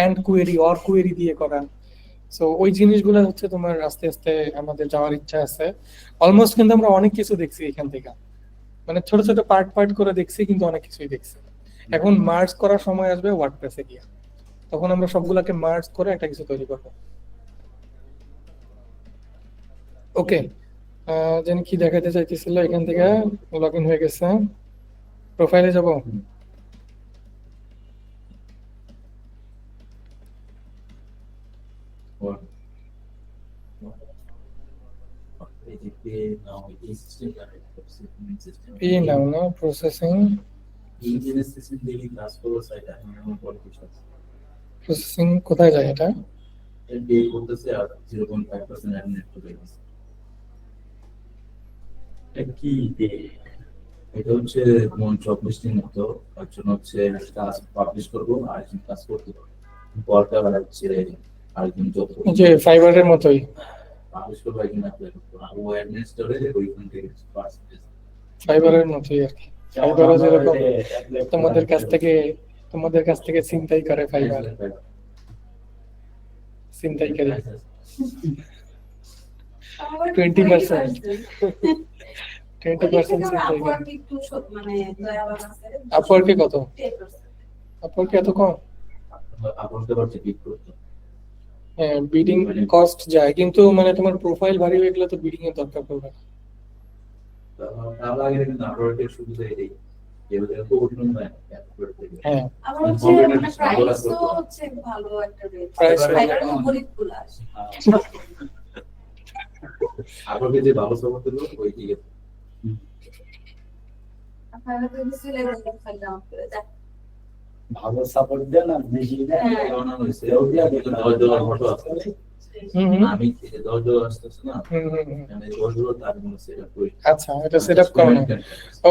[SPEAKER 1] and query or query দিয়ে করা। সো ওই জিনিসগুলো হচ্ছে তোমার আস্তে আস্তে আমাদের যাওয়ার ইচ্ছা আছে। অলমোস্ট কিন্তু আমরা অনেক কিছু দেখছি এখান থেকে, মানে ছোট ছোট পার্ট পার্ট করে দেখছি, কিন্তু অনেক কিছুই দেখছি। এখন মার্জ করার সময় আসবে ওয়ার্ডপ্রেসে গিয়ে, তখন আমরা সবগুলাকে মার্জ করে একটা কিছু তৈরি করবো। ওকে, যেন কি দেখাতে চাইতেছিল, এখান থেকে লগ ইন হয়ে গেছে, প্রোফাইলে যাব। এই নাও না প্রসেসিং, প্রসেসিং কোথায় যায় এটা?
[SPEAKER 2] এটা হচ্ছে জব লিস্টিং মতো, একজন হচ্ছে কাজ পাবলিশ করবো আর একজন কাজ করতে পারবো, পরটা হচ্ছে আরেকজন জব
[SPEAKER 1] এই যে ফাইবারের মতোই
[SPEAKER 2] পাবলিশ করবো, একজন অ্যাপ্লাই করবো, আর ও অ্যাডমিনিস্ট্রেটর ওইখান থেকে পার্সেন্টেজ।
[SPEAKER 1] ফাইবারের মতোই আর কি। ফাইবারও যেরকম তোমাদের কাছ থেকে চিন্তাই করে, ফাইবার চিন্তাইকারী 20% 20% চিন্তাইকারী। আপওয়ার্কে কত? আপওয়ার্কে এত কম?
[SPEAKER 2] আপনাদের পারছে পিক করতে।
[SPEAKER 1] হ্যাঁ, বিডিং কস্ট যায়, কিন্তু মানে তোমার প্রোফাইল ভারী হয়ে গেলে তো বিডিং এর দরকার পড়বে না।
[SPEAKER 2] তার আগে কিন্তু আপওয়ার্কের সুবিধা এটাই, যেটা তো কঠিন নয়
[SPEAKER 1] হ্যাঁ,
[SPEAKER 4] আমার হচ্ছে মানে প্রাইসও হচ্ছে ভালো একটা রেট,
[SPEAKER 1] Price
[SPEAKER 4] ফাইবারের উপরিগুলো আসে।
[SPEAKER 2] আপনাকে যে ভালো সাপোর্ট দিল ওই দিকে
[SPEAKER 4] আপনারা তো দিছিলে বলে ফাইলাম করে দেখ।
[SPEAKER 5] ভালো সাপোর্ট দেন না বেশি দেন
[SPEAKER 4] হ্যাঁ।
[SPEAKER 2] বানানো হয়েছে $10 ফটো আছে, আমি $10 আসতেছে না, আমি $10 তার জন্য সেটআপ করি।
[SPEAKER 1] আচ্ছা, এটা সেটআপ করো না।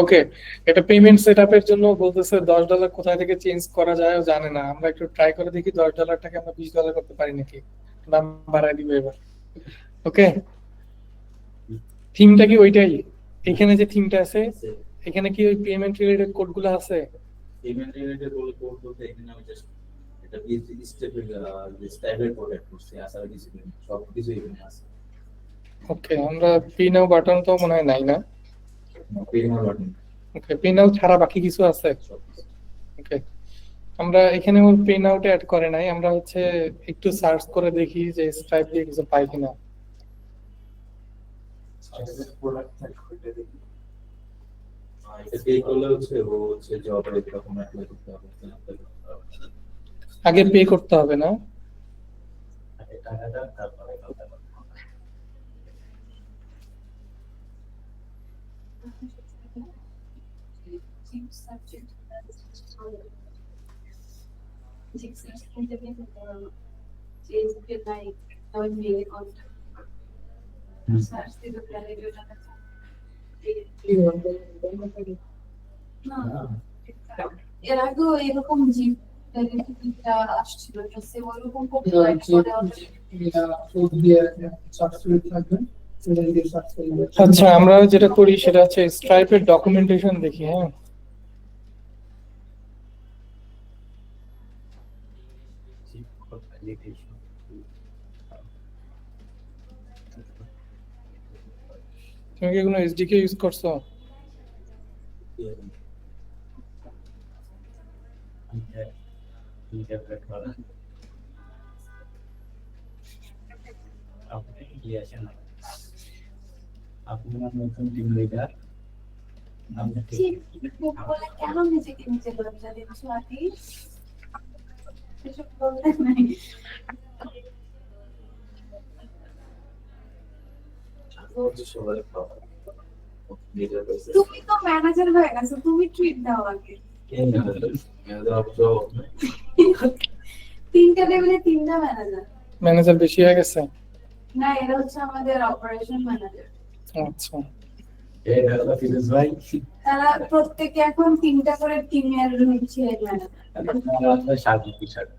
[SPEAKER 1] ওকে, এটা পেমেন্ট সেটআপের জন্য বলতেছে $10 কোথা থেকে চেঞ্জ করা যায় ও জানে না। আমরা একটু ট্রাই করে দেখি $10টাকে আমরা $20 করতে পারি নাকি, দাম বাড়ায় দিব এবার। ওকে, থিমটা কি ওইটাই? এখানে যে থিমটা আছে, এখানে কি ওই পেমেন্ট রিলেটেড কোডগুলো আছে?
[SPEAKER 2] পেমেন্ট রিলেটেড বলে কোড বলতে এখানে আমি জাস্ট এটা বিজি স্টেপের স্টাইলের কোড অ্যাড করছি, আসলে কিছু নেই, সব কিছু এখানে আছে।
[SPEAKER 1] ওকে, আমরা পে নাও বাটন তো মনে হয় নাই না।
[SPEAKER 2] পেমেন্ট বাটন
[SPEAKER 1] ওকে, পে নাও ছাড়া বাকি কিছু আছে? ওকে, আমরা এখানে ওর পে নাওটা অ্যাড করে নাই, আমরা হচ্ছে একটু সার্চ করে দেখি যে স্ট্রাইপ দিয়ে কিছু পাই কিনা।
[SPEAKER 5] প্রোডাক্ট থাকে দেখি
[SPEAKER 2] এটা পে করলে হচ্ছে ও হচ্ছে জব এরকম অ্যাপ্লাই করতে হবে,
[SPEAKER 1] আগে পে করতে হবে না?
[SPEAKER 5] টাকাটা তারপরে কথা বলবো।
[SPEAKER 4] এর আগেও এরকম জিপ আসছিল, সে ওরকম খুব
[SPEAKER 1] আচ্ছা, আমরা যেটা করি সেটা হচ্ছে স্ট্রাইপের ডকুমেন্টেশন দেখি। হ্যাঁ, তুমি কি কোনো এসডিকে ইউজ করছো?
[SPEAKER 5] আপনি নতুন টিম লিডার, আপনি
[SPEAKER 4] বলে কেন নিজেকে নিজে লজ্জা দিচ্ছ আদি? এসব বলতে নাই।
[SPEAKER 2] হচ্ছে সবাই যেটা হয়েছে
[SPEAKER 4] তুমি তো ম্যানেজার হয়ে গেছো, তুমি ট্রিট দাও আগে।
[SPEAKER 2] ম্যানেজার অবশ্য
[SPEAKER 4] তিনটা লেভেলে তিনটা ম্যানেজার।
[SPEAKER 1] ম্যানেজার বেশি হয়ে গেছে?
[SPEAKER 4] না, এরা হচ্ছে আমাদের অপারেশন ম্যানেজার।
[SPEAKER 1] আচ্ছা,
[SPEAKER 5] এই হলো ফিরোজ ভাই।
[SPEAKER 4] তারা প্রত্যেকে এখন তিনটা করে টিমের হচ্ছে ম্যানেজার।
[SPEAKER 5] আমরা স্বাগত স্বাগত।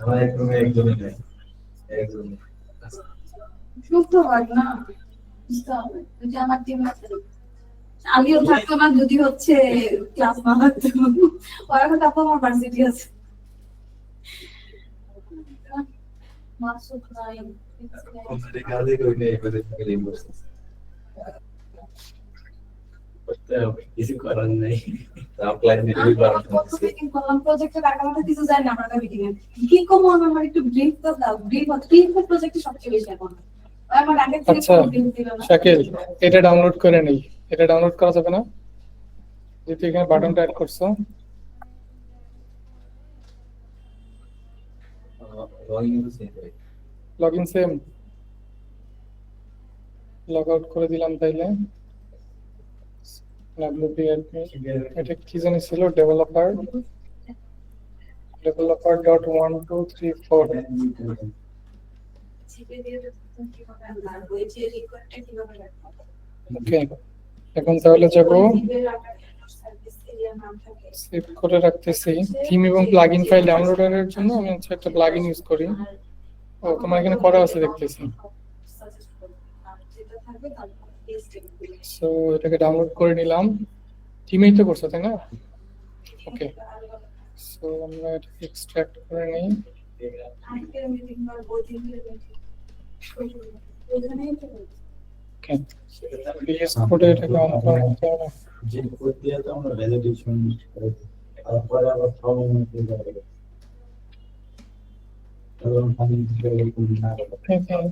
[SPEAKER 2] আমার এক রুমে একজনই নেই, একজনই।
[SPEAKER 4] শুক্রবার না, বুঝতে হবে। ওই যে আমার টিম আছে, আমিও থাকতো না যদি হচ্ছে ক্লাস না হতো। ওরা এখন তারপর আমার ভার্সিটি আছে। মাসুদ নাই,
[SPEAKER 2] আমাদের কাজে করি না, এবারে থেকে রিম্বার্স
[SPEAKER 5] করতে হবে, কিছু করার নেই।
[SPEAKER 2] অফলাইন ডেলিভারি করা
[SPEAKER 4] কত মিটিং করলাম, প্রজেক্টের টাকা মাথা কিছু যায় না আপনারা মিটিং এ। কি কম আমার একটু ব্রিফ তো দাও, ব্রিফ হচ্ছে কি প্রজেক্টে সবচেয়ে বেশি এখন। আমার আগে থেকে
[SPEAKER 1] আচ্ছা,
[SPEAKER 4] ব্রিফ দিল না।
[SPEAKER 1] শাকিল, এটা ডাউনলোড করে নেই। এটা ডাউনলোড করা যাবে না? যেহেতু এখানে বাটনটা অ্যাড করছো।
[SPEAKER 2] লগইন ইউজ নেই।
[SPEAKER 1] Log in same, log out করে দিলাম তাইলে। WPRP, এটা কি জানি ছিল? developer.1234।
[SPEAKER 4] ছেড়ে দিয়ে তুমি কিভাবে লাগবে, এই যে রেকর্ডটা কিভাবে রাখবো?
[SPEAKER 1] ওকে, এখন তাহলে যাব,
[SPEAKER 4] সার্ভিস এরিয়া নাম থাকে।
[SPEAKER 1] সেভ করে রাখতেছি। থিম এবং প্লাগইন ফাইল ডাউনলোডের জন্য আমি হচ্ছে একটা প্লাগইন ইউজ করি। ও, তোমার এখানে করা আছে দেখতেছি।
[SPEAKER 4] যেটা থাকবে তারপর পেস্ট করবে।
[SPEAKER 1] সো এটাকে ডাউনলোড করে নিলাম। থিমেই তো করছো, তাই না? ওকে, সো আমরা এটাকে এক্সট্রাক্ট করে নিই।
[SPEAKER 4] আজকের মিটিং বা বইটিংয়ের মিটিং ওখানেই তো
[SPEAKER 1] ওকে, পিএস কোডে এটাকে অন করে নিতে হবে।
[SPEAKER 5] যে কোড দিয়ে তো আমরা ভ্যালিডেশন করে তারপরে আবার প্রবলেম হতে যাবে। তখন আমি এরকম না হবে।
[SPEAKER 1] Okay.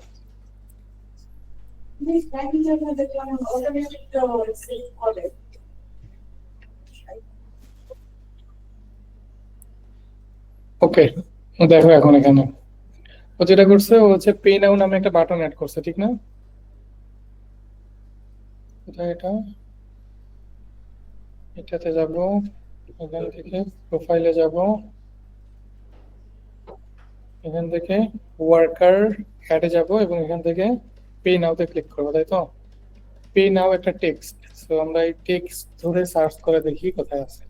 [SPEAKER 4] this tracking data দেখলাম অটোমেটিক সেভ করে।
[SPEAKER 1] ওকে, দেখো এখন এখানে ও যেটা করছে, ও হচ্ছে পে নাও নামে একটা বাটন অ্যাড করছে, ঠিক না? এটা এটাতে যাব, এখান থেকে প্রোফাইলে যাব, এখান থেকে ওয়ার্কার অ্যাডে যাব এবং এখান থেকে পে নাওতে ক্লিক করব, তাই তো? পে নাও একটা টেক্সট, সো আমরা এই টেক্সট ধরে সার্চ করে দেখি কোথায় আছে।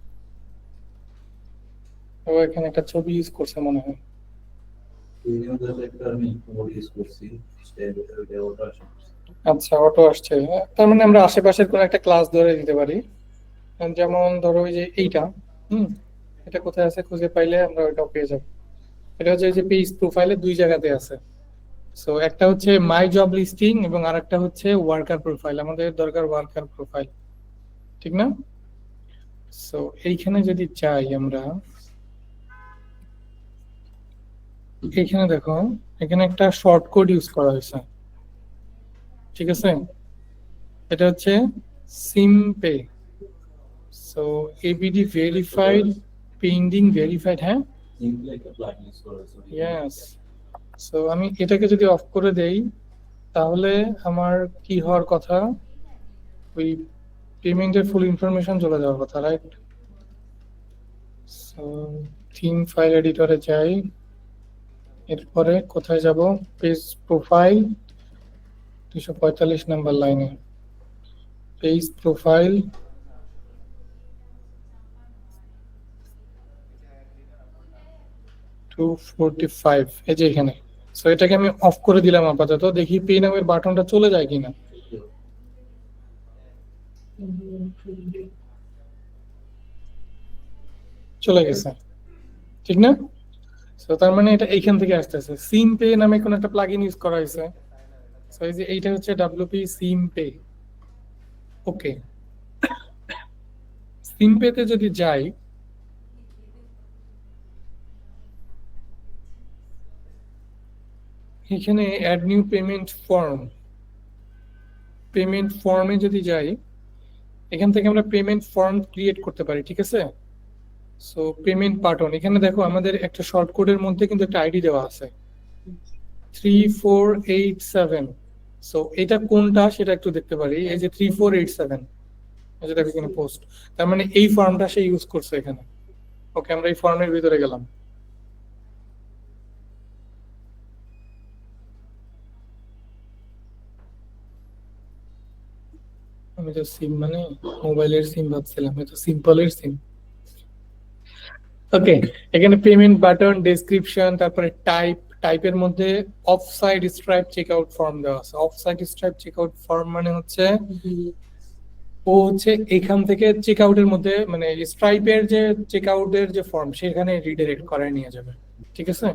[SPEAKER 1] ও এখানে একটা ছবি ইউজ করছে মনে হয়।
[SPEAKER 2] ইউজার একটা আমি কোড ইউজ করছি, স্টেবিলিটি ওটা আসে।
[SPEAKER 1] আচ্ছা, অটো আসছে। তার মানে আমরা আশেপাশের কোন একটা ক্লাস ধরে দিতে পারি। যেমন ধরো ওই যে এইটা, এটা কোথায় আছে খুঁজে পাইলে আমরা ওইটা পেয়ে যাব। এটা হচ্ছে এই যে পেজ প্রোফাইলে দুই জায়গাতে আছে। সো একটা হচ্ছে মাই জব লিস্টিং এবং আরেকটা হচ্ছে ওয়ার্কার প্রোফাইল। আমাদের দরকার ওয়ার্কার প্রোফাইল, ঠিক না? সো এইখানে যদি চাই আমরা, এইখানে দেখো এখানে একটা শর্ট কোড ইউজ করা হয়েছে, ঠিক আছে? এটা হচ্ছে সিমপে। সো এবিডি ভেরিফাইড, পেন্ডিং ভেরিফাইড, হ্যাঁ,
[SPEAKER 2] সিম্পলি একটা প্লাগইন ইউজ করেছি।
[SPEAKER 1] ইয়েস। সো আমি এটাকে যদি অফ করে দেই তাহলে আমার কি হওয়ার কথা, ওই পেমেন্টের ফুল ইনফরমেশন চলে যাওয়ার কথা, রাইট? সো থিম ফাইল এডিটরে যাই, এরপরে কোথায় যাব? পেজ প্রোফাইল 245 নাম্বার লাইনে, পেজ প্রোফাইল, এই যে এখানে। সো এটাকে আমি অফ করে দিলাম আপাতত, দেখি পে নামের বাটনটা চলে যায় কিনা। চলে গেছে, ঠিক না? সো তার মানে এটা এইখান থেকে আসতেছে। সিম পে নামে কোন একটা প্লাগইন ইউজ করা হয়েছে। সো এই যে এইটা হচ্ছে WP সিম পে। ওকে, সিম পেতে যদি যাই, এখানে add new payment form, payment ফর্মে যদি যাই, এখান থেকে আমরা পেমেন্ট ফর্ম ক্রিয়েট করতে পারি, ঠিক আছে? সো পেমেন্ট বাটন, এখানে দেখো আমাদের একটা শর্ট কোডের মধ্যে কিন্তু একটা আইডি দেওয়া আছে 3487। সো এটা কোনটা সেটা একটু দেখতে পারি, এই যে 3487, যেটা এখানে পোস্ট, তার মানে এই ফর্মটা সে ইউজ করছে এখানে। ওকে, আমরা এই ফর্মের ভিতরে গেলাম। আমি তো সিম মানে মোবাইলের সিম ভাবছিলাম, এটা সিম্পলের সিম। ওকে, এখানে পেমেন্ট বাটন, ডেসক্রিপশন, তারপরে টাইপের মধ্যে of side stripe checkout form দেওয়া আছে। Of side stripe checkout form মানে হচ্ছে ও হচ্ছে এখান থেকে চেকআউটের মধ্যে মানে স্ট্রাইপের যে চেকআউটের যে ফর্ম সেখানে রিডাইরেক্ট করায় নিয়ে যাবে, ঠিক আছে।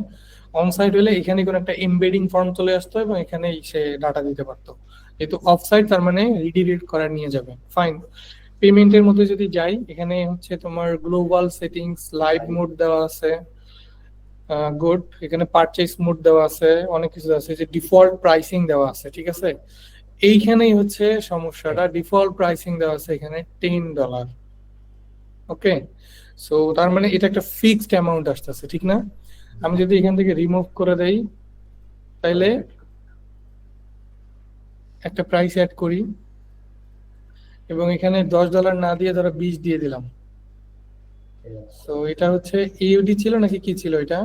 [SPEAKER 1] অন সাইড হলে এখানে কোনো একটা এমবেডিং ফর্ম চলে আসতো এবং এখানেই সে ডাটা দিতে পারতো। যেহেতু অফ সাইড তার মানে রিডাইরেক্ট করার নিয়ে যাবে। ফাইন, পেমেন্টের মধ্যে যদি যাই, এখানে হচ্ছে তোমার গ্লোবাল সেটিংস, লাইভ মোড দেওয়া আছে, গুড। এখানে পারচেজ মোড দেওয়া আছে, অনেক কিছু আছে, যে ডিফল্ট প্রাইসিং দেওয়া আছে, ঠিক আছে। এইখানেই হচ্ছে সমস্যাটা, ডিফল্ট প্রাইসিং দেওয়া আছে এখানে $10। ওকে, সো তার মানে এটা একটা ফিক্সড অ্যামাউন্ট আসতেছে, ঠিক না? আমি যদি এখান থেকে রিমুভ করে দেই, তাইলে একটা প্রাইস অ্যাড করি এবং এখানে $10 না দিয়ে ধরো 20 দিয়ে দিলাম। তো এটা হচ্ছে ইউডি ছিল নাকি কি ছিল এটা?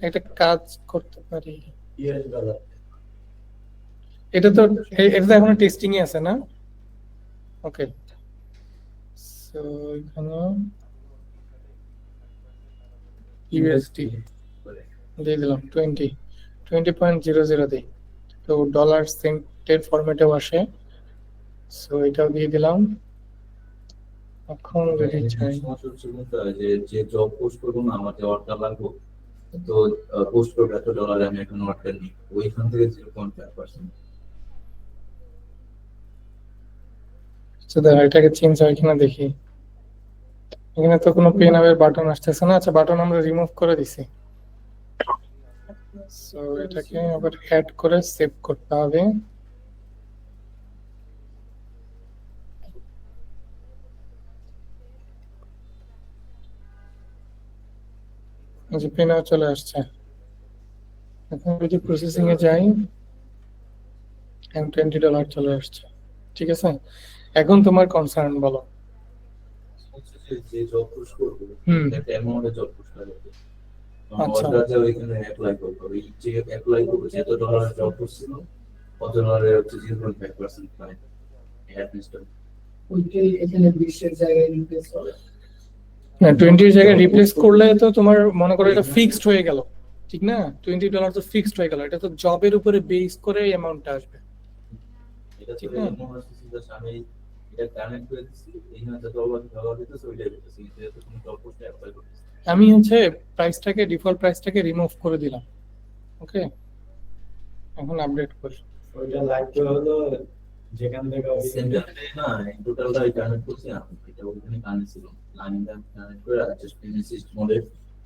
[SPEAKER 1] একটা কাজ করতে পারি, এটা তো এটা তো এখনো টেস্টিং এ আছে না? ওকে, সো এখানে ইউএসডি দিয়ে দিলাম 20.00 দিই, তো ডলার সেন্টের ফরম্যাটেও আসে, সো এটাও দিয়ে দিলাম। এখন যদি চাই,
[SPEAKER 2] সমস্যা হচ্ছে কিন্তু যে যে জব পোস্ট করবো না, আমার যে অর্ডার লাগবে, তো পোস্ট করবো $100, আমি এখন অর্ডার নিই ওইখান থেকে 0.5%।
[SPEAKER 1] এটাকে চেঞ্জ হয় কিনা দেখি। এখানে তো কোনো পে নামের বাটন আসতেছে না। আচ্ছা, বাটন আমরা রিমুভ করে দিছি, সো এটাকে আবার অ্যাড করে সেভ করতে হবে। যে পে নাও চলে আসছে। এখন যদি প্রসেসিং এ যাই, $20 চলে আসছে, ঠিক আছে। এখন তোমার কনসার্ন বলো।
[SPEAKER 2] হচ্ছে যে জব পোস্ট করবো
[SPEAKER 1] হুম।
[SPEAKER 2] একটা অ্যামাউন্টে জব পোস্ট লাগবে,
[SPEAKER 1] আচ্ছা।
[SPEAKER 2] অর্ডার যে ওইখানে অ্যাপ্লাই করবো, ওই যে অ্যাপ্লাই করবো যে $100 জব পোস্ট ছিল, $100 হচ্ছে 0.5% পাই অ্যাডমিনিস্ট্রেটর।
[SPEAKER 3] ওইটাই এখানে 20-এর জায়গায় রিপ্লেস হবে।
[SPEAKER 1] না, 20 জায়গায় রিপ্লেস করলে তো তোমার মনে করো এটা ফিক্সড হয়ে গেল, ঠিক না? $20 তো ফিক্সড হয়ে গেল, এটা তো জবের উপরে বেস করে অ্যামাউন্টটা আসবে।
[SPEAKER 2] এটা তো
[SPEAKER 1] ঠিক না?
[SPEAKER 2] এমন আসছে যে আমি এটা কানেক্ট করে দিচ্ছি, এইখানে যে ডলার দিতেছে ওইটাই দিতেছি, এটা তো কোনো জব পোস্টে অ্যাপ্লাই করতেছি।
[SPEAKER 1] আমি হচ্ছে প্রাইসটাকে, ডিফল্ট প্রাইসটাকে রিমুভ করে দিলাম। ওকে, এখন আপডেট করি।
[SPEAKER 5] ওইটা লাগবে হলো যেখান থেকে
[SPEAKER 2] সেন্টারে না টোটালটা কানেক্ট করছি আমি, এটা ওখানে কানেক্ট ছিল, লাইনটা কানেক্ট করে জাস্ট পেমেন্ট সিস্টেম মোডে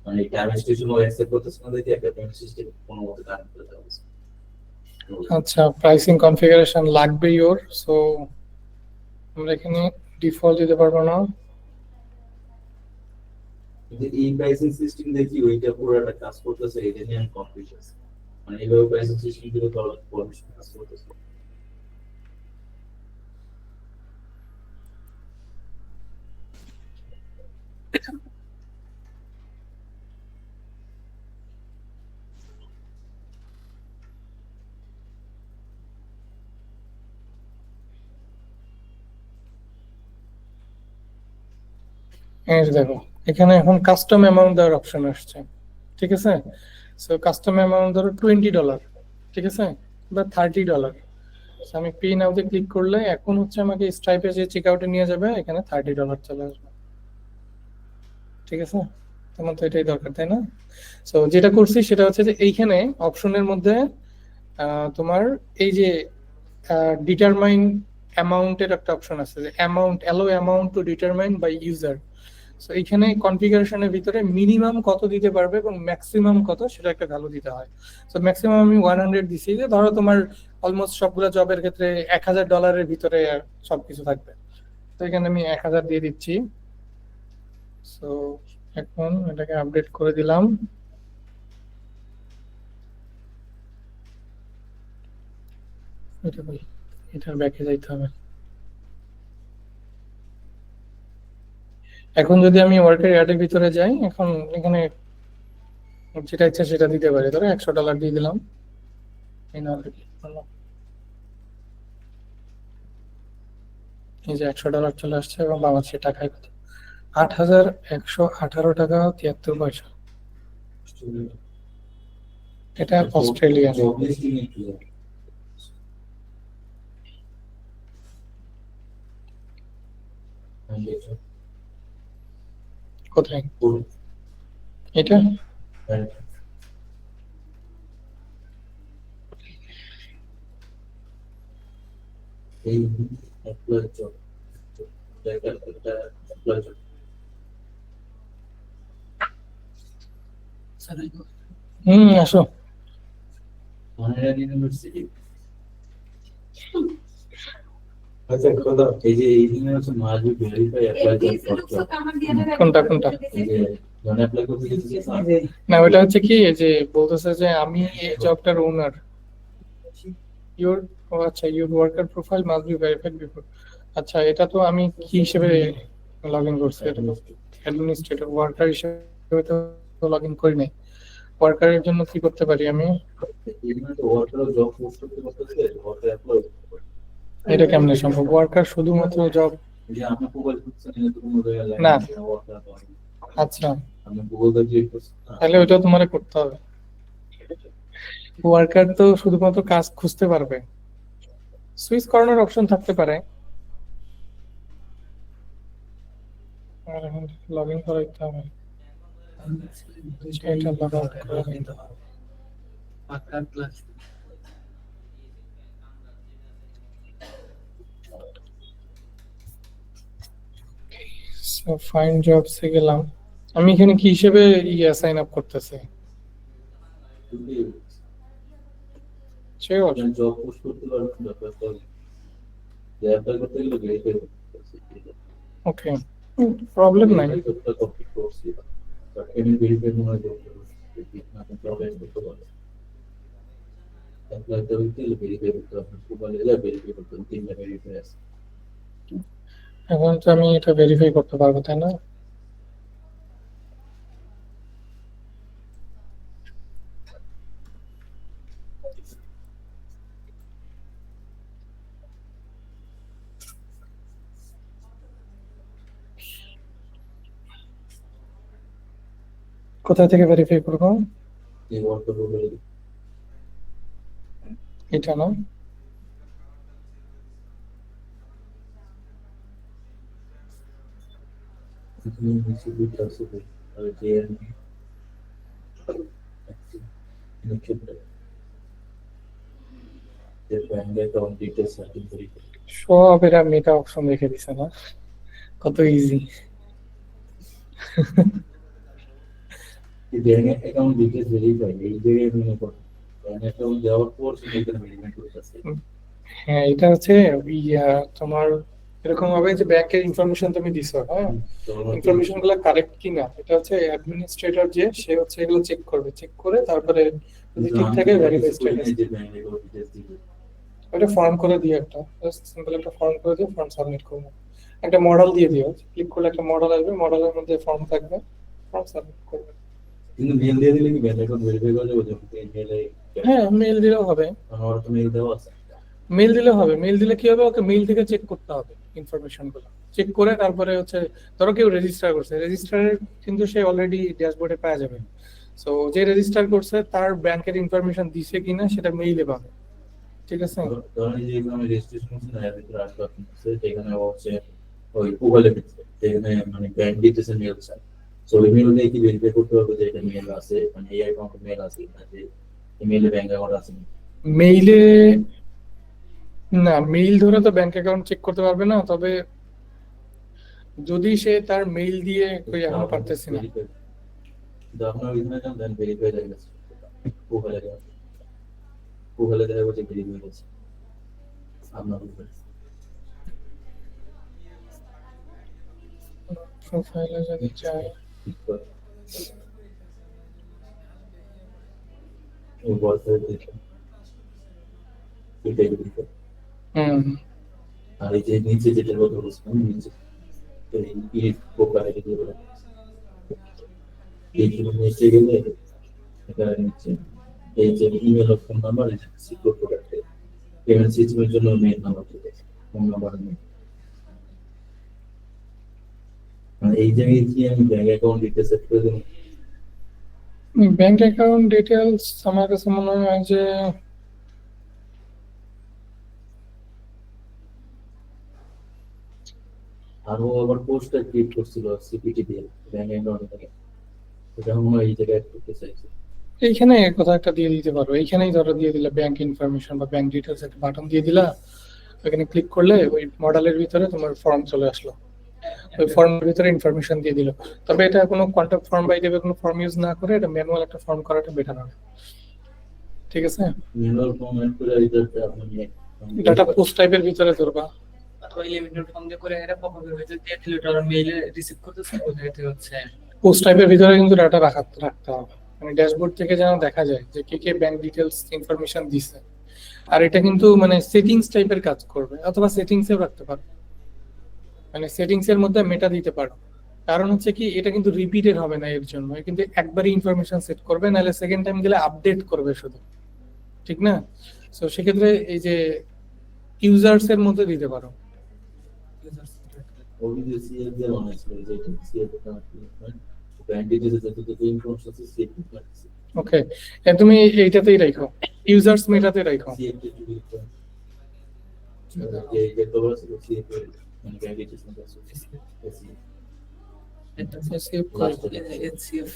[SPEAKER 2] মানে টাইম স্টেশন ও অ্যাকসেপ্ট করতেছে না, দেখি একটা পেমেন্ট সিস্টেম কোনো মতে কানেক্ট করে দেওয়া হয়েছে।
[SPEAKER 1] আচ্ছা, প্রাইসিং কনফিগারেশন লাগবে ওর, সো আমরা এখানে ডিফল্ট দিতে পারবো না।
[SPEAKER 2] কিন্তু এই প্রাইসিং সিস্টেম দেখি ওইটা পুরো একটা কাজ করতেছে, এটা নিয়ে আমি কনফিউজ আছি, মানে এইভাবে প্রাইসিং সিস্টেম গুলো তো পারমিশন কাজ করতেছে।
[SPEAKER 1] এই যে দেখো, এখানে এখন কাস্টম অ্যামাউন্ট দেওয়ার অপশন আসছে, ঠিক আছে। সো কাস্টম অ্যামাউন্ট ধরো $20, ঠিক আছে, বা $30। আমি পে নাওতে ক্লিক করলে এখন হচ্ছে আমাকে স্ট্রাইপে যে চেক আউটে নিয়ে যাবে, এখানে $30 চলে আসবে, ঠিক আছে। তোমার তো এটাই দরকার, তাই না? সো যেটা করছি সেটা হচ্ছে যে এইখানে অপশনের মধ্যে তোমার এই যে ডিটারমাইন অ্যামাউন্টের একটা অপশন আছে, যে amount, allow amount to determine by user. So এইখানে কনফিগারেশনের ভিতরে মিনিমাম কত দিতে পারবে এবং ম্যাক্সিমাম কত সেটা একটা ভ্যালু দিতে হয়। সো ম্যাক্সিমাম আমি 100 দিছি, যে ধরো তোমার অলমোস্ট সবগুলো জবের ক্ষেত্রে $1000 ভিতরে সবকিছু থাকবে, তো এখানে আমি 1000 দিয়ে দিচ্ছি। সো এখন এটাকে আপডেট করে দিলাম। এটা কই? এটার ব্যাকে যাইতে হবে। এখন যদি আমি ওয়ার্কের অ্যাডের ভিতরে যাই, এখন এখানে যেটা ইচ্ছা সেটা দিতে পারি। ধরো $100 দিয়ে দিলাম, এই নাও click করলাম। এই যে $100 চলে আসছে এবং বাংলাদেশের টাকায় কত? 8,118 টাকা 73 পয়সা। এটা অস্ট্রেলিয়ান।
[SPEAKER 2] জব লিস্টিং একটু
[SPEAKER 1] কোথায় এটা?
[SPEAKER 2] এই এমপ্লয়ের জব এটা এমপ্লয়ের জব
[SPEAKER 1] আসো।
[SPEAKER 2] অনলাইন ইউনিভার্সিটি
[SPEAKER 5] আচ্ছা খোদা
[SPEAKER 2] এই যে এই দিনে হচ্ছে মাসবি ভেরিফাই অ্যাপ্লাই জব
[SPEAKER 1] কোনটা কোনটা?
[SPEAKER 2] এই যে জন অ্যাপ্লাই করতে গেছিস না
[SPEAKER 1] না, ওটা হচ্ছে কি, এই যে বলতেছে যে আমি এই জবটার ওনার, ইউর, ও আচ্ছা, your worker profile must be verified before. আচ্ছা, এটা তো আমি কি হিসেবে লগ ইন করছি? এটা অ্যাডমিনিস্ট্রেটর, ওয়ার্কার হিসেবে তো লগ ইন করি নাই। ওয়ার্কারের জন্য কি করতে পারি আমি?
[SPEAKER 2] এই দিনে তো ওয়ার্কার জব পোস্ট করতে করতে ওয়ার্কার অ্যাপ্লাই
[SPEAKER 1] এটা কেমনে সম্ভব? ওয়ার্কার শুধুমাত্র জব?
[SPEAKER 2] এই যে আপনি মোবাইল করছেন এটা তো কোনো জায়গায় লাগে
[SPEAKER 1] না।
[SPEAKER 2] ওয়ার্কার
[SPEAKER 1] আচ্ছা,
[SPEAKER 2] আপনি গুগল ক্লিক করছেন না
[SPEAKER 1] তাহলে ওইটা তোমার করতে হবে। ওয়ার্কার তো শুধুমাত্র কাজ খুঁজতে পারবে, সুইচ করানোর অপশন থাকতে পারে। আর এখন লগ ইন করাইতে হবে। এটা লগ আউট করে নিতে হবে। সো ফাইন্ড জবস এ গেলাম। আমি এখানে কি হিসেবে সাইন আপ করতেছি? শিওর?
[SPEAKER 2] জব পোস্ট করতে পারবেন ব্যাপার তো যে অ্যাপ্লাই করতে গেলে ভেরিফাই করতে
[SPEAKER 1] ওকে, প্রবলেম নাই।
[SPEAKER 2] করতে কমপ্লিট করছি বাট এমনি ভেরিফাই মনে হয় করতে হবে আপনি জব এন্ড করতে পারবেন অ্যাপ্লাই করতে গেলে ভেরিফাই করতে হবে মোবাইল এলে ভেরিফাই করতে হবে তিনটা ভেরিফাই আছে
[SPEAKER 1] এখন তো আমি এটা ভেরিফাই করতে পারবো, তাই না? কোথা থেকে ভেরিফাই করবো?
[SPEAKER 2] এই ওয়ার্কার প্রোফাইল
[SPEAKER 1] এটা না?
[SPEAKER 2] এখানে নিচে দুটো আছে আর যে নক্ষত্র যে bank account details sorting verify
[SPEAKER 1] সব এরা মেটা অপশন রেখে দিছে না? কত ইজি।
[SPEAKER 2] এই ব্যাংক অ্যাকাউন্ট ডিটেইলস ভেরিফাই এই জায়গায় মনে করুন ব্যাংক অ্যাকাউন্ট দেওয়ার পর সেটা ভেরিফাই করতে আছে
[SPEAKER 1] হ্যাঁ, এটা হচ্ছে তোমার এরকম হবে যে ব্যাংকের ইনফরমেশন তুমি দিছো, হ্যাঁ, ইনফরমেশন গুলো কারেক্ট কিনা এটা হচ্ছে অ্যাডমিনিস্ট্রেটর যে সে হচ্ছে এগুলো চেক করবে, চেক করে তারপরে যদি ঠিক থাকে ভেরিফাই স্ট্যাটাস
[SPEAKER 2] যে ব্যাংক অ্যাকাউন্ট ডিটেইলস দিবে
[SPEAKER 1] ওটা ফর্ম করে দিয়ে একটা সিম্পল একটা ফর্ম করে দিয়ে ফর্ম সাবমিট করবো। একটা মডেল দিয়ে দিও, ক্লিক করলে একটা মডেল আসবে, মডেলের মধ্যে ফর্ম থাকবে, ফর্ম সাবমিট করবে।
[SPEAKER 2] কিন্তু মেল দিয়ে দিলে কি ব্যাংক অ্যাকাউন্ট ভেরিফাই করা যাবে যখন মেলে
[SPEAKER 1] হ্যাঁ, মেল দিলেও হবে।
[SPEAKER 2] আমার তো মেল দেওয়া আছে
[SPEAKER 1] মেল দিলে হবে। মেল দিলে কি হবে, ওকে মেল থেকে চেক করতে হবে ইনফরমেশন গুলো, চেক করে তারপরে হচ্ছে ধরো কেউ রেজিস্টার করছে, রেজিস্টারের কিন্তু সে অলরেডি ড্যাশবোর্ডে পাওয়া যাবে। সো যে রেজিস্টার করছে তার ব্যাংকের ইনফরমেশন দিছে কিনা সেটা মেইলে পাবে, ঠিক আছে?
[SPEAKER 2] ধরেন এই যে এখানে আমি রেজিস্ট্রেশন করছি না এর ভিতরে আসবে আপনি সেখানে হচ্ছে ওই প্রোফাইলে সেখানে মানে ব্যাংক ডিটেইলস এর মেল চাই সো ওই মেল দিয়ে কি ভেরিফাই করতে হবে যে এটা মেল আছে মানে এই অ্যাকাউন্টে মেল আছে কিনা যে ইমেইলে ব্যাংক অ্যাকাউন্ট আছে কিনা
[SPEAKER 1] মেইলে না, মেইল ধরে তো ব্যাংক অ্যাকাউন্ট চেক করতে পারবে না, তবে যদি সে তার মেইল দিয়ে কই এখনো পারতেছি না।
[SPEAKER 2] কিন্তু আপনার ওইখানে যান দেন ভেরিফাই হয়ে গেছে প্রোফাইলে দেখা যাচ্ছে ভেরিফাই হয়েছে আপনার প্রোফাইল
[SPEAKER 1] প্রোফাইলে যদি যাই,
[SPEAKER 2] ওই বয়সে দেখে এটাই ভেরিফাই
[SPEAKER 1] হুম।
[SPEAKER 2] আর এই যে নিচে যেটার কথা বলছিলাম, নিচে এই পোকা এগুলো এইগুলো নিচে গেলে এটা নিচে এই যে ইমেল ও ফোন নাম্বার, এই যে সিকিউর প্রোডাক্টে পেমেন্ট সিস্টেমের জন্য মেইন নাম্বার থেকে ফোন নাম্বার নেই। মানে এই জায়গায় কি আমি ব্যাংক অ্যাকাউন্ট ডিটেলস সেট করে দেবো?
[SPEAKER 1] ব্যাংক অ্যাকাউন্ট ডিটেলস আমার কাছে মনে হয় যে
[SPEAKER 2] আর ও আবার পোস্টটা ক্রিয়েট করছিল সিপিটি দিয়ে ব্যাংক অ্যাকাউন্ট থেকে, এটা মনে হয় এই জায়গায় অ্যাড করতে চাইছে।
[SPEAKER 1] এইখানে কথা একটা দিয়ে দিতে পারো, এইখানেই ধরো দিয়ে দিলা ব্যাংক ইনফরমেশন বা ব্যাংক ডিটেলস একটা বাটন দিয়ে দিলা, ওখানে ক্লিক করলে ওই মডেলের ভিতরে তোমার ফর্ম চলে আসলো, ওই ফর্মের ভিতরে ইনফরমেশন দিয়ে দিল। তবে এটা কোনো কন্ট্যাক্ট ফর্ম বা এই টাইপের কোনো ফর্ম ইউজ না করে এটা ম্যানুয়াল একটা ফর্ম করাটা বেটার হবে। ঠিক আছে,
[SPEAKER 2] ম্যানুয়াল ফর্ম অ্যাড করে রিজাল্ট আপনি
[SPEAKER 1] ডাটা পোস্ট টাইপের ভিতরে ধরবা।
[SPEAKER 6] অথবা ইলিমিনেট ফর্ম দিয়ে করে এটা পপআপের ভিতরে দিয়ে দিলে ওটা মেইলে রিসিভ করতেছে, ওইটাতে হচ্ছে
[SPEAKER 1] পোস্ট টাইপের ভিতরে কিন্তু ডাটা রাখতে হবে, মানে ড্যাশবোর্ড থেকে যেন দেখা যায় যে কে কে ব্যাংক ডিটেলস ইনফরমেশন দিছে। আর এটা কিন্তু মানে সেটিংস টাইপের কাজ করবে, অথবা সেটিংস এও রাখতে পারো, মানে সেটিংস এর মধ্যে মেটা দিতে পারো। কারণ হচ্ছে কি এটা কিন্তু রিপিটেড হবে না, এর জন্য কিন্তু একবারই ইনফরমেশন সেট করবে, নাহলে সেকেন্ড টাইম গেলে আপডেট করবে শুধু, ঠিক না? সো সেক্ষেত্রে এই যে ইউজার্স এর মধ্যে দিতে পারো।
[SPEAKER 2] ওবিজে সিএল দিয়ে বানাইছিল, যে এটা সিএল টা ব্যাংক ডিটেলস যত ইনফরমেশন আছে সিএল টা
[SPEAKER 1] ওকে, তুমি এইটাতেই রাখো, ইউজার্স মেটাতে রাখো।
[SPEAKER 2] সিএল টা যদি যে যে কভার আছে সিএল মানে ব্যাংক ডিটেলস না আছে
[SPEAKER 1] সেভ করে দাও।
[SPEAKER 6] এনসিএফ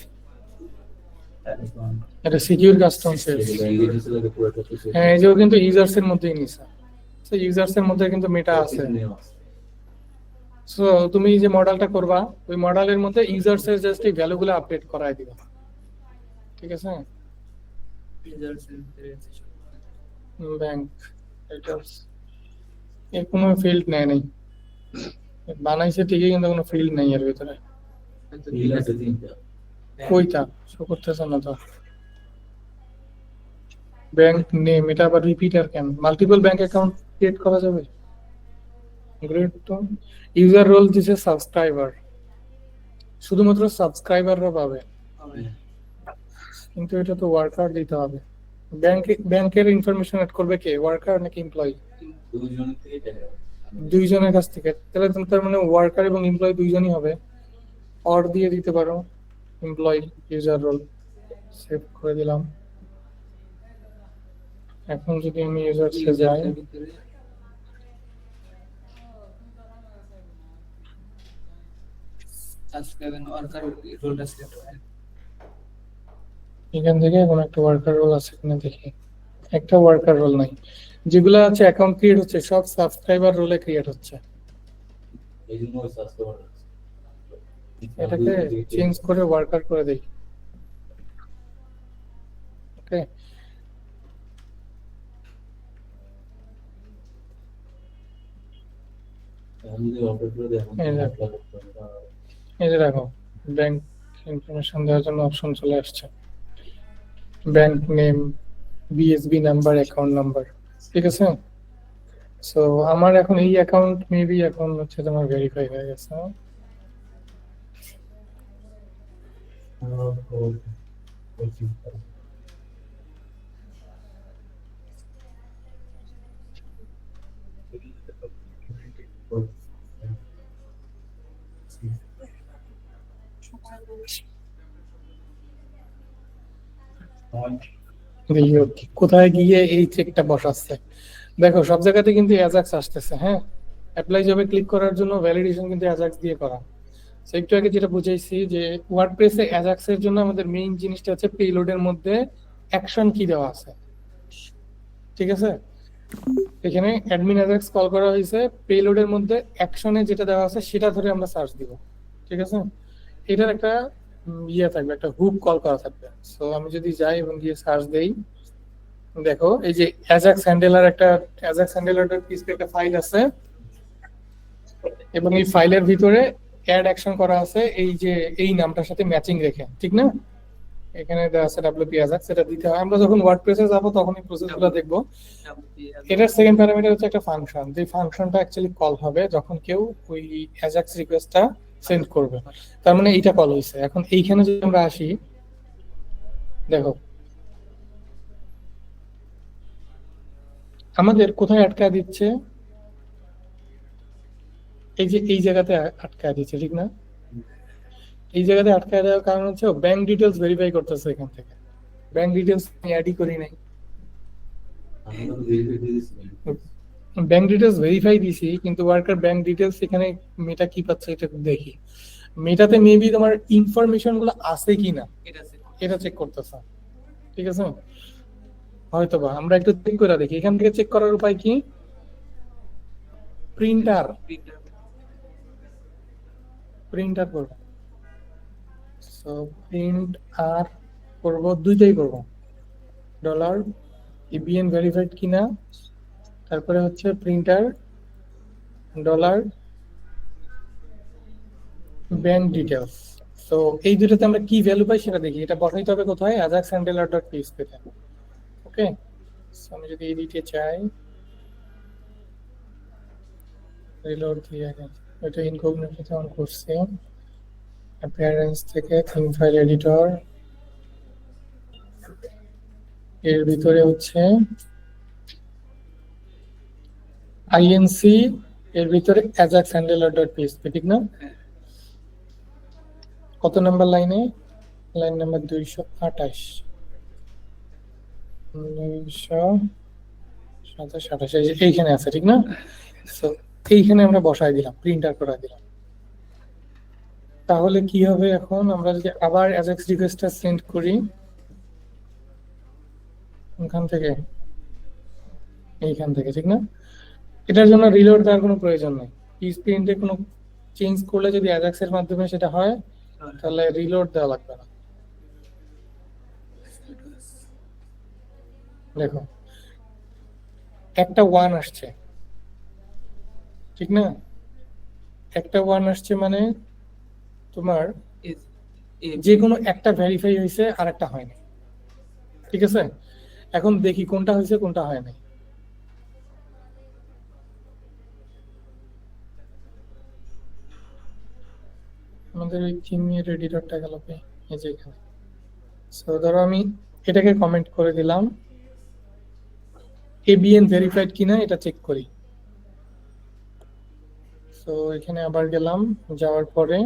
[SPEAKER 1] এটা secure custom save.
[SPEAKER 2] Bank details লাগে পুরোটা কিছু
[SPEAKER 1] হ্যাঁ, এই যে ও কিন্তু ইউজার্স এর মধ্যেই নিছে, তো ইউজার্স এর মধ্যে কিন্তু মেটা আছে। সো তুমি যে মডেলটা করবা ওই মডেলের মধ্যে ইউজার্স এর জাস্ট এই ভ্যালুগুলো আপডেট করায় দিবা, ঠিক আছে? ব্যাংক ডিটেলস এর কোনো ফিল্ড নেই নাই, বানাইছে ঠিকই কিন্তু কোনো ফিল্ড নেই এর ভিতরে।
[SPEAKER 2] ফিল আছে তিনটা।
[SPEAKER 1] কইটা শো করতেছে না তো। ব্যাংক নেম, এটা আবার রিপিটার কেন? মাল্টিপল ব্যাংক অ্যাকাউন্ট ক্রিয়েট করা যাবে? গ্রেট। তো ইউজার রোল দিছে সাবস্ক্রাইবার, শুধুমাত্র সাবস্ক্রাইবাররা পাবে, কিন্তু এটা তো ওয়ার্কার দিতে হবে। ব্যাংকের ইনফরমেশন এড করবে কে, ওয়ার্কার নাকি এমপ্লয়ি?
[SPEAKER 2] দুইজন থেকে দেখা যাবে।
[SPEAKER 1] দুইজনের কাছ থেকে, তাহলে তার মানে ওয়ার্কার এবং এমপ্লয়ি দুইজনই হবে। অর দিয়ে দিতে পারো এমপ্লয়ি ইউজার রোল, সেভ করে দিলাম। এখন যদি আমি ইউজার্সে যাই, এখান থেকে কোনো একটা ওয়ার্কার রোল আছে কিনা দেখি। একটা ওয়ার্কার রোল নাই, যেগুলো আছে অ্যাকাউন্ট ক্রিয়েট হচ্ছে সব সাবস্ক্রাইবার রোলে ক্রিয়েট হচ্ছে।
[SPEAKER 2] এই জন্য ওই সাবস্ক্রাইবার আছে।
[SPEAKER 1] এটাকে চেঞ্জ করে ওয়ার্কার করে দেই। ওকে,
[SPEAKER 2] আমি যদি অপারেট করে দেই এখন
[SPEAKER 1] এই যে। এই যে দেখো ব্যাংক ইনফরমেশন দেওয়ার জন্য অপশন চলে আসছে, bank name, BSB number, account number, ঠিক আছে? সো আমার এখন এই অ্যাকাউন্ট মেবি এখন হচ্ছে তোমার ভেরিফাই হয়ে গেছে। দেখি ও কোথায় গিয়ে এই চেকটা বসাচ্ছে। দেখো সব জায়গাতে কিন্তু অ্যাজাক্স আসতেছে। হ্যাঁ, অ্যাপ্লাই জবে ক্লিক করার জন্য ভ্যালিডেশন কিন্তু অ্যাজাক্স দিয়ে করা। সো একটু আগে যেটা বুঝাইছি যে ওয়ার্ডপ্রেসে অ্যাজাক্স এর জন্য আমাদের মেইন জিনিসটা হচ্ছে পেলোডের মধ্যে অ্যাকশন কি দেওয়া আছে, ঠিক আছে? এখানে অ্যাডমিন অ্যাজাক্স কল করা হয়েছে, পেলোডের মধ্যে অ্যাকশনে যেটা দেওয়া আছে সেটা ধরে আমরা সার্চ দিব, ঠিক আছে? এটার একটা ইয়ে থাকবে, একটা হুক কল করা থাকবে। সো আমি যদি যাই এবং গিয়ে সার্চ দেই, দেখো এই যে অ্যাজাক্স হ্যান্ডেলার একটা ফাইল আছে, এবং এই ফাইলের ভিতরে অ্যাড অ্যাকশন করা আছে এই যে এই নামটার সাথে ম্যাচিং রেখে, ঠিক না? এখানে দেওয়া আছে WP AJAX, সেটা দিতে হয়। আমরা যখন ওয়ার্ডপ্রেসে যাব তখন এই প্রসেসগুলো দেখব। এটার সেকেন্ড প্যারামিটার হচ্ছে একটা ফাংশন, যে ফাংশনটা অ্যাকচুয়ালি কল হবে যখন কেউ ওই AJAX রিকোয়েস্টটা সেন্ড করবে। তার মানে এইটা কল হয়েছে। এখন এইখানে যদি আমরা আসি, দেখো আমাদের কোথায় আটকায় দিচ্ছে, এই যে এই জায়গাতে আটকায় দিচ্ছে, ঠিক না? এই জায়গাতে আটকায় দেওয়ার কারণ হচ্ছে ব্যাংক ডিটেলস ভেরিফাই করতেছে এখান থেকে। ব্যাংক ডিটেলস আমি অ্যাডই করি নাই,
[SPEAKER 2] আমি তো ভেরিফাই দিয়ে দিচ্ছি।
[SPEAKER 1] ব্যাংক ডিটেলস ভেরিফাই দিছি, কিন্তু ওয়ার্কার ব্যাংক ডিটেলস এখানে মেটা কি পাচ্ছে এটা দেখি। মেটাতে মেবি তোমার ইনফরমেশন গুলো আছে কিনা এটা চেক করতেছে, ঠিক আছে? হয়তো বা আমরা একটু চেক করে দেখি। এখান থেকে চেক করার উপায় কি? প্রিন্টার প্রিন্টার করবো। সো প্রিন্ট আর করব, দুইটাই করব, ডলার ইবিএন ভেরিফাইড কিনা, তারপরে হচ্ছে printer dollar bank details. So এই দুটোতে আমরা কি ভ্যালু পাই সেটা দেখি। এটা বসাইতে হবে কোথায়? AJAX handler.php তে। ওকে, সো আমি যদি এডিটে চাই, রিলোড দিয়ে আগে এটা ইনকগনিটো অন করছি, অ্যাপিয়ারেন্স থেকে থিম ফাইল এডিটর, এর ভিতরে হচ্ছে আইএনসি, এর ভিতরে AJAX handler.php, ঠিক না? কত নাম্বার লাইনে? লাইন নাম্বার 228, 227, এইখানে আছে, ঠিক না? সো এইখানে আমরা বসাই দিলাম, প্রিন্টার করে দিলাম। তাহলে কি হবে এখন? আমরা যদি আবার AJAX রিকোয়েস্টটা সেন্ড করি ওখান থেকে, এইখান থেকে, ঠিক না? এটার জন্য রিলোড দেওয়ার কোনো প্রয়োজন নেই। পিস প্রিন্টে কোনো চেঞ্জ করলে যদি AJAX এর মাধ্যমে সেটা হয়, তাহলে রিলোড দেওয়া লাগবে না। দেখো একটা 1 আসছে, ঠিক না? একটা 1 আসছে মানে তোমার যে কোনো একটা ভেরিফাই হয়েছে আর একটা হয়নি, ঠিক আছে? এখন দেখি কোনটা হয়েছে কোনটা হয় নাই। আমাদের ওই থিমের এডিটরটা গেল কি? এই যে এখানে। সো ধরো আমি এটাকে কমেন্ট করে দিলাম, এবিএন ভেরিফাইড কিনা এটা চেক করি। সো এখানে আবার গেলাম, যাওয়ার পরে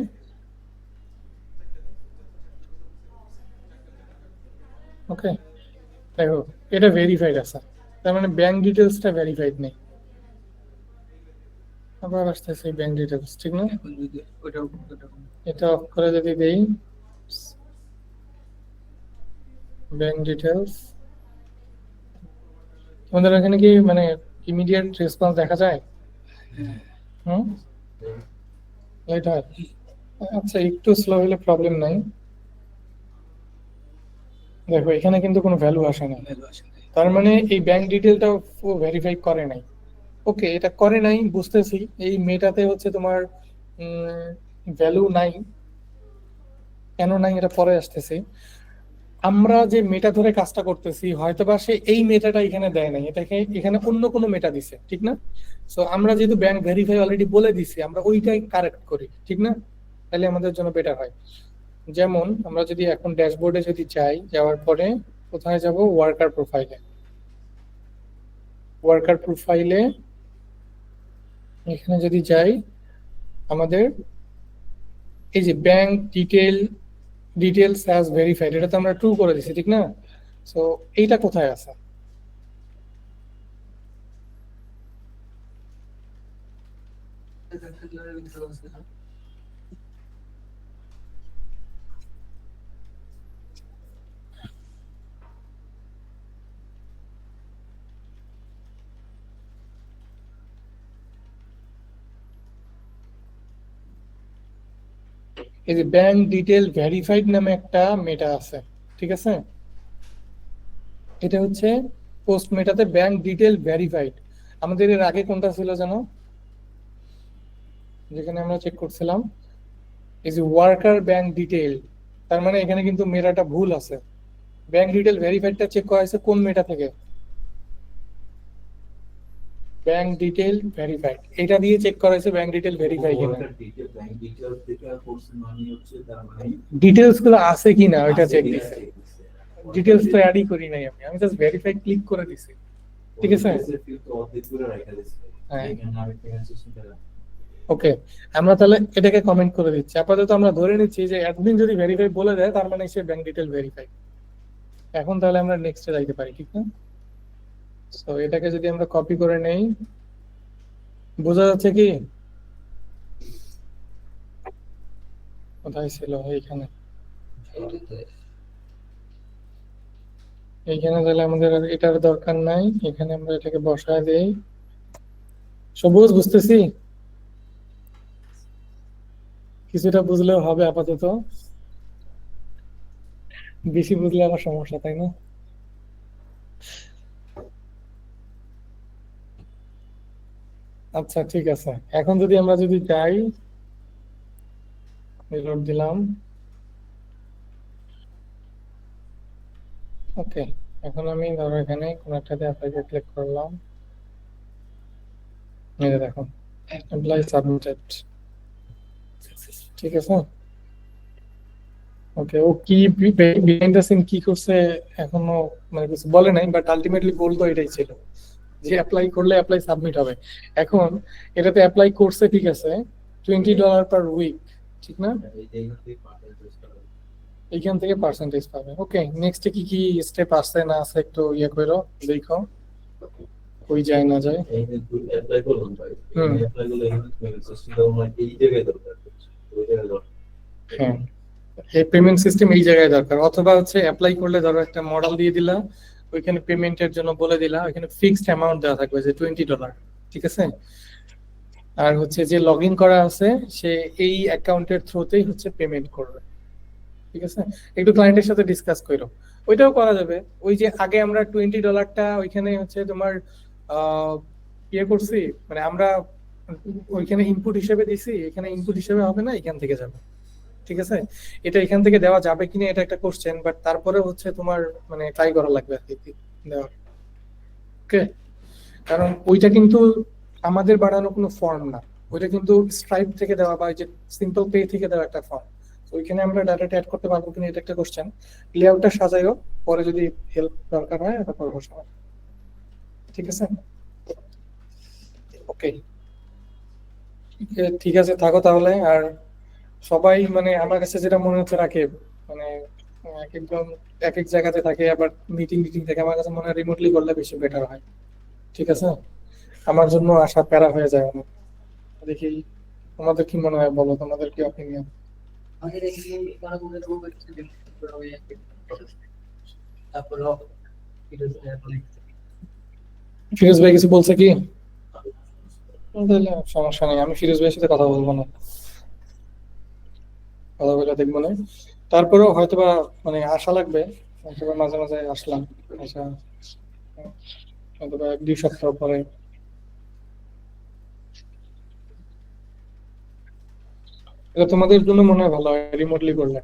[SPEAKER 1] ওকে, দেখো এটা ভেরিফাইড আছে, তার মানে ব্যাংক ডিটেলসটা ভেরিফাইড নেই। আবার আসতেছে ব্যাংক ডিটেলস, ঠিক না? এটা অফ করে যদি দেই, ব্যাংক ডিটেলস, তোমাদের এখানে কি মানে ইমিডিয়েট রেসপন্স দেখা যায়? হুম, লেট হয়? আচ্ছা, একটু স্লো হলে প্রবলেম নাই। দেখো এখানে কিন্তু কোনো ভ্যালু আসে না, তার মানে এই ব্যাংক ডিটেলটাও ভেরিফাই করে নাই। ওকে, এটা করে নাই বুঝতেছি। এই মেটাতে হচ্ছে তোমার ভ্যালু নাই, কেন নাই এটা পরে আসতেছে। আমরা যে মেটা ধরে কাজটা করতেছি, হয়তোবা সে এই মেটাটা এখানে দেয় নাই, এটাকে এখানে অন্য কোনো মেটা দিছে, ঠিক না? সো আমরা যেহেতু ব্যাংক ভেরিফাই অলরেডি বলে দিছি, আমরা ওইটাই কারেক্ট করি, ঠিক না? তাহলে আমাদের জন্য বেটার হয়। যেমন আমরা যদি এখন ড্যাশবোর্ডে যদি যাই, যাওয়ার পরে কোথায় যাব? ওয়ার্কার প্রোফাইলে। ওয়ার্কার প্রোফাইলে এখানে যদি যাই, আমাদের এই যে ব্যাংক ডিটেলস অ্যাজ ভেরিফাইড, এটা তো আমরা ট্রু করে দিছি, ঠিক না? সো এইটা কোথায় আছে? এই যে ব্যাংক ডিটেল ভেরিফাইড নামে একটা মেটা আছে, ঠিক আছে? এটা হচ্ছে পোস্ট মেটাতে ব্যাংক ডিটেল ভেরিফাইড। আমাদের এর আগে কোনটা ছিল জানো? যেখানে আমরা চেক করছিলাম এই যে ওয়ার্কার ব্যাংক ডিটেল, তার মানে এখানে কিন্তু মেটাটা ভুল আছে। ব্যাংক ডিটেল ভেরিফাইডটা চেক করা হয়েছে কোন মেটা থেকে? ব্যাংক ডিটেল ভেরিফাইড, এটা দিয়ে চেক করা হয়েছে ব্যাংক ডিটেল ভেরিফাই কিনা।
[SPEAKER 2] ব্যাংক ডিটেইলস থেকে করছে মানে হচ্ছে তার মানে
[SPEAKER 1] ডিটেলস গুলো আছে কিনা ওইটা চেক
[SPEAKER 2] আছে
[SPEAKER 1] দিছে।
[SPEAKER 2] কিনা।
[SPEAKER 1] ডিটেলস তো অ্যাডই করি নাই আমি জাস্ট ভেরিফাই ক্লিক করে দিছি। ঠিক আছে।
[SPEAKER 2] অর্ধেক করে রাখা দিয়েছে।
[SPEAKER 1] হ্যাঁ।
[SPEAKER 2] এখানে আমি পেমেন্ট সিস্টেমটা
[SPEAKER 1] ওকে, আমরা তাহলে এটাকে কমেন্ট করে দিচ্ছি। আপাতত আমরা ধরে নিচ্ছি যে অ্যাডমিন যদি ভেরিফাই বলে দেয় তার মানে সে ব্যাংক ডিটেল ভেরিফাই। এখন তাহলে আমরা নেক্সটে যাইতে পারি, ঠিক না? সো এটাকে যদি আমরা কপি করে নেই, বোঝা যাচ্ছে কি কোথায় ছিল? এইখানে। এইখানে তাহলে আমাদের আর এটার দরকার নাই, এখানে আমরা এটাকে বসায় দেই। সবুজ বুঝতেছি, কিছুটা বুঝলেও হবে আপাতত, বেশি বুঝলে আবার সমস্যা, তাই না? আচ্ছা ঠিক আছে, এখন যদি আমরা যদি যাই, রিলোড দিলাম। ওকে, এখন আমি ধরো এখানে কোন একটাতে অ্যাপ্লাইতে ক্লিক করলাম, এই যে দেখো অ্যাপ্লাই সাবমিটেড, ঠিক আছে। ওকে, ও কি বিহাইন্ড দ্য সিন কি করছে এখনো মানে কিছু বলে নাই, বাট আলটিমেটলি গোল তো এটাই ছিল যে অ্যাপ্লাই করলে অ্যাপ্লাই সাবমিট হবে। এখন এটাতে অ্যাপ্লাই করছে, ঠিক আছে, $20 পার উইক, ঠিক না? এইখান থেকে পার্সেন্টেজ পাবে। ওকে, নেক্সটে কি কি স্টেপ আছে না আছে একটু ইয়ে করো, দেখো কই যায় না যায়।
[SPEAKER 2] এই যে অ্যাপ্লাই করলাম ভাই,
[SPEAKER 1] হুম।
[SPEAKER 2] অ্যাপ্লাই করলে এখানে পেমেন্ট সিস্টেমটা আমার এই জায়গায় দরকার, ওই জায়গায় দরকার।
[SPEAKER 1] হ্যাঁ, এই পেমেন্ট সিস্টেম এই জায়গায় দরকার, অথবা হচ্ছে অ্যাপ্লাই করলে ধরো একটা মডেল দিয়ে দিলা, ওইখানে পেমেন্টের জন্য বলে দিলা, ওইখানে ফিক্সড অ্যামাউন্ট দেওয়া থাকবে যে $20, ঠিক আছে। আর হচ্ছে যে লগ ইন করা আছে সে এই অ্যাকাউন্টের থ্রুতেই হচ্ছে পেমেন্ট করবে, ঠিক আছে। একটু ক্লায়েন্টের সাথে ডিসকাস করো, ওইটাও করা যাবে। ওই যে আগে আমরা $20টা ওইখানে হচ্ছে তোমার ইয়ে করছি, মানে আমরা ওইখানে ইনপুট হিসেবে দিছি, এখানে ইনপুট হিসেবে হবে না, এখান থেকে যাবে, ঠিক আছে। এটা এখান থেকে দেওয়া যাবে কিনা এটা একটা কোশ্চেন, বাট তারপরে হচ্ছে তোমার মানে ট্রাই করা লাগবে আর কি দেওয়ার। ওকে, কারণ ওইটা কিন্তু আমাদের বানানো কোনো ফর্ম না, ওইটা কিন্তু স্ট্রাইপ থেকে দেওয়া বা যে সিম্পল পে থেকে দেওয়া একটা ফর্ম। ওইখানে আমরা ডাটাটা অ্যাড করতে পারবো কিনা এটা একটা কোশ্চেন। লেআউটটা সাজাইও, পরে যদি হেল্প দরকার হয় তারপর বসাবো, ঠিক আছে। ওকে, ঠিক আছে, থাকো তাহলে। আর সবাই মানে আমার কাছে যেটা মনে হচ্ছে রাখে, মানে এক একজন এক এক জায়গাতে থাকে, আবার মিটিং থাকে, আমার কাছে মনে হয় রিমোটলি করলে বেশি বেটার হয়, ঠিক আছে। আমার জন্য আসা প্যারা হয়ে যায় অনেক। দেখি তোমাদের কি মনে হয়, বলো তোমাদের কি অপিনিয়ন।
[SPEAKER 6] আমাদের এই কারণে রোগ হচ্ছে তারপর
[SPEAKER 1] ফিরোজ ভাই কিছু বলছে কি? তাহলে সমস্যা নেই, আমি ফিরোজ ভাইয়ের সাথে কথা বলবো না, কথা বলে দেখবো না। তারপরেও হয়তোবা মানে আশা লাগবে, হয়তোবা মাঝে মাঝে আসলাম, আশা হয়তোবা 1-2 সপ্তাহ পরে। এটা তোমাদের জন্য মনে হয় ভালো হয় রিমোটলি করলে।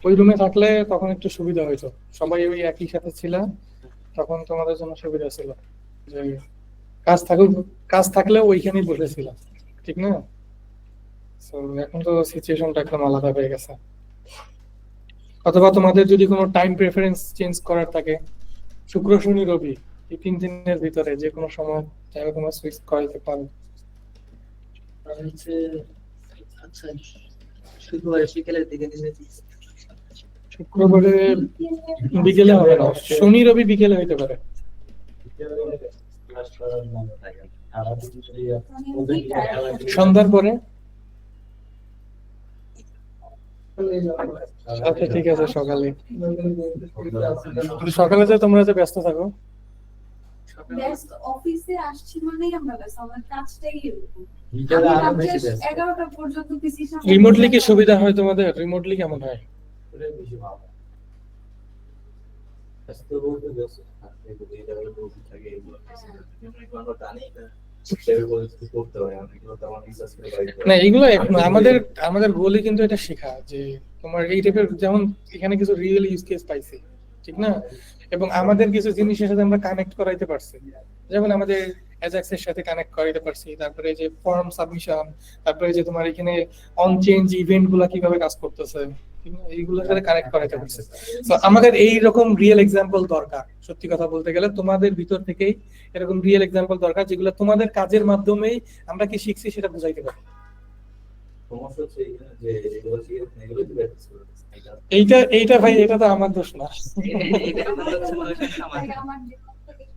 [SPEAKER 1] ওই রুমে থাকলে তখন একটু সুবিধা হইতো, সবাই ওই একই সাথে ছিল, তখন তোমাদের জন্য সুবিধা ছিল যে কাজ থাকলেও ওইখানেই বসেছিলাম, ঠিক না? So, এখন তো সিচুয়েশনটা একদম আলাদা হয়ে গেছে। অথবা তোমাদের যদি কোনো টাইম প্রেফারেন্স চেঞ্জ করার থাকে, শুক্র শনি রবি এই 3 দিনের ভিতরে যে কোনো সময় চাইলে তোমরা সুইচ করাইতে পারো।
[SPEAKER 6] হচ্ছে আচ্ছা শুক্রবার বিকেলের দিকে
[SPEAKER 1] শুক্রবারে বিকেলে হবে না, শনি রবি বিকেলে হইতে পারে।
[SPEAKER 5] ক্লাস করার মনে থাকে না। আমাদের যদি
[SPEAKER 1] সন্ধ্যার পরে। আচ্ছা ঠিক আছে, সকালে সকালে যে তোমরা যে ব্যস্ত থাকো।
[SPEAKER 4] ব্যস্ত অফিসে আসছি মানেই আমরা ব্যস্ত, আমার কাজটাই এরকম।
[SPEAKER 5] বিকেলে
[SPEAKER 4] আমি
[SPEAKER 5] আরো
[SPEAKER 4] রাত্রে
[SPEAKER 5] বেশি ব্যস্ত।
[SPEAKER 4] 11টা পর্যন্ত পিসির সামনে
[SPEAKER 1] রিমোটলি কি সুবিধা হয় তোমাদের? রিমোটলি কেমন হয়?
[SPEAKER 5] ওটাই বেশি ভালো।
[SPEAKER 2] আজকে বলতে যাচ্ছে এটা হলো বলতে থাকে এগুলো আমরা জানি না সেভাবে পরিস্থিতি করতে হয়, এগুলো তো আমার রিসার্চ করে বাইরে
[SPEAKER 1] না, এগুলো এখন আমাদের গোলই কিন্তু এটা শেখা যে তোমার এই টাইপের, যেমন এখানে কিছু রিয়েল ইউজ কেস পাইছি, ঠিক না? এবং আমাদের কিছু জিনিসের সাথে আমরা কানেক্ট করাইতে পারছি, যেমন আমাদের অ্যাজাক্স এর সাথে কানেক্ট করাইতে পারছি, তারপরে যে ফর্ম সাবমিশন, তারপরে যে তোমার এখানে অন চেঞ্জ ইভেন্ট গুলা কিভাবে কাজ করতেছে, ঠিক না? এইগুলোর সাথে কানেক্ট করাইতে পারছি। তো আমাদের এই রকম রিয়েল এক্সাম্পল দরকার, সত্যি কথা বলতে গেলে তোমাদের ভিতর থেকেই এরকম রিয়েল এক্সাম্পল দরকার, যেগুলো তোমাদের কাজের মাধ্যমেই আমরা কি শিখছি সেটা বুঝাইতে পারি।
[SPEAKER 2] সমস্যা হচ্ছে এখানে যে এগুলো শিখে এগুলো তো প্র্যাকটিস করে
[SPEAKER 1] এইটা ভাই, এটা তো আমার দোষ না।
[SPEAKER 6] এটা আমাদের হচ্ছে মনে হয় সামাজিক।
[SPEAKER 4] আমার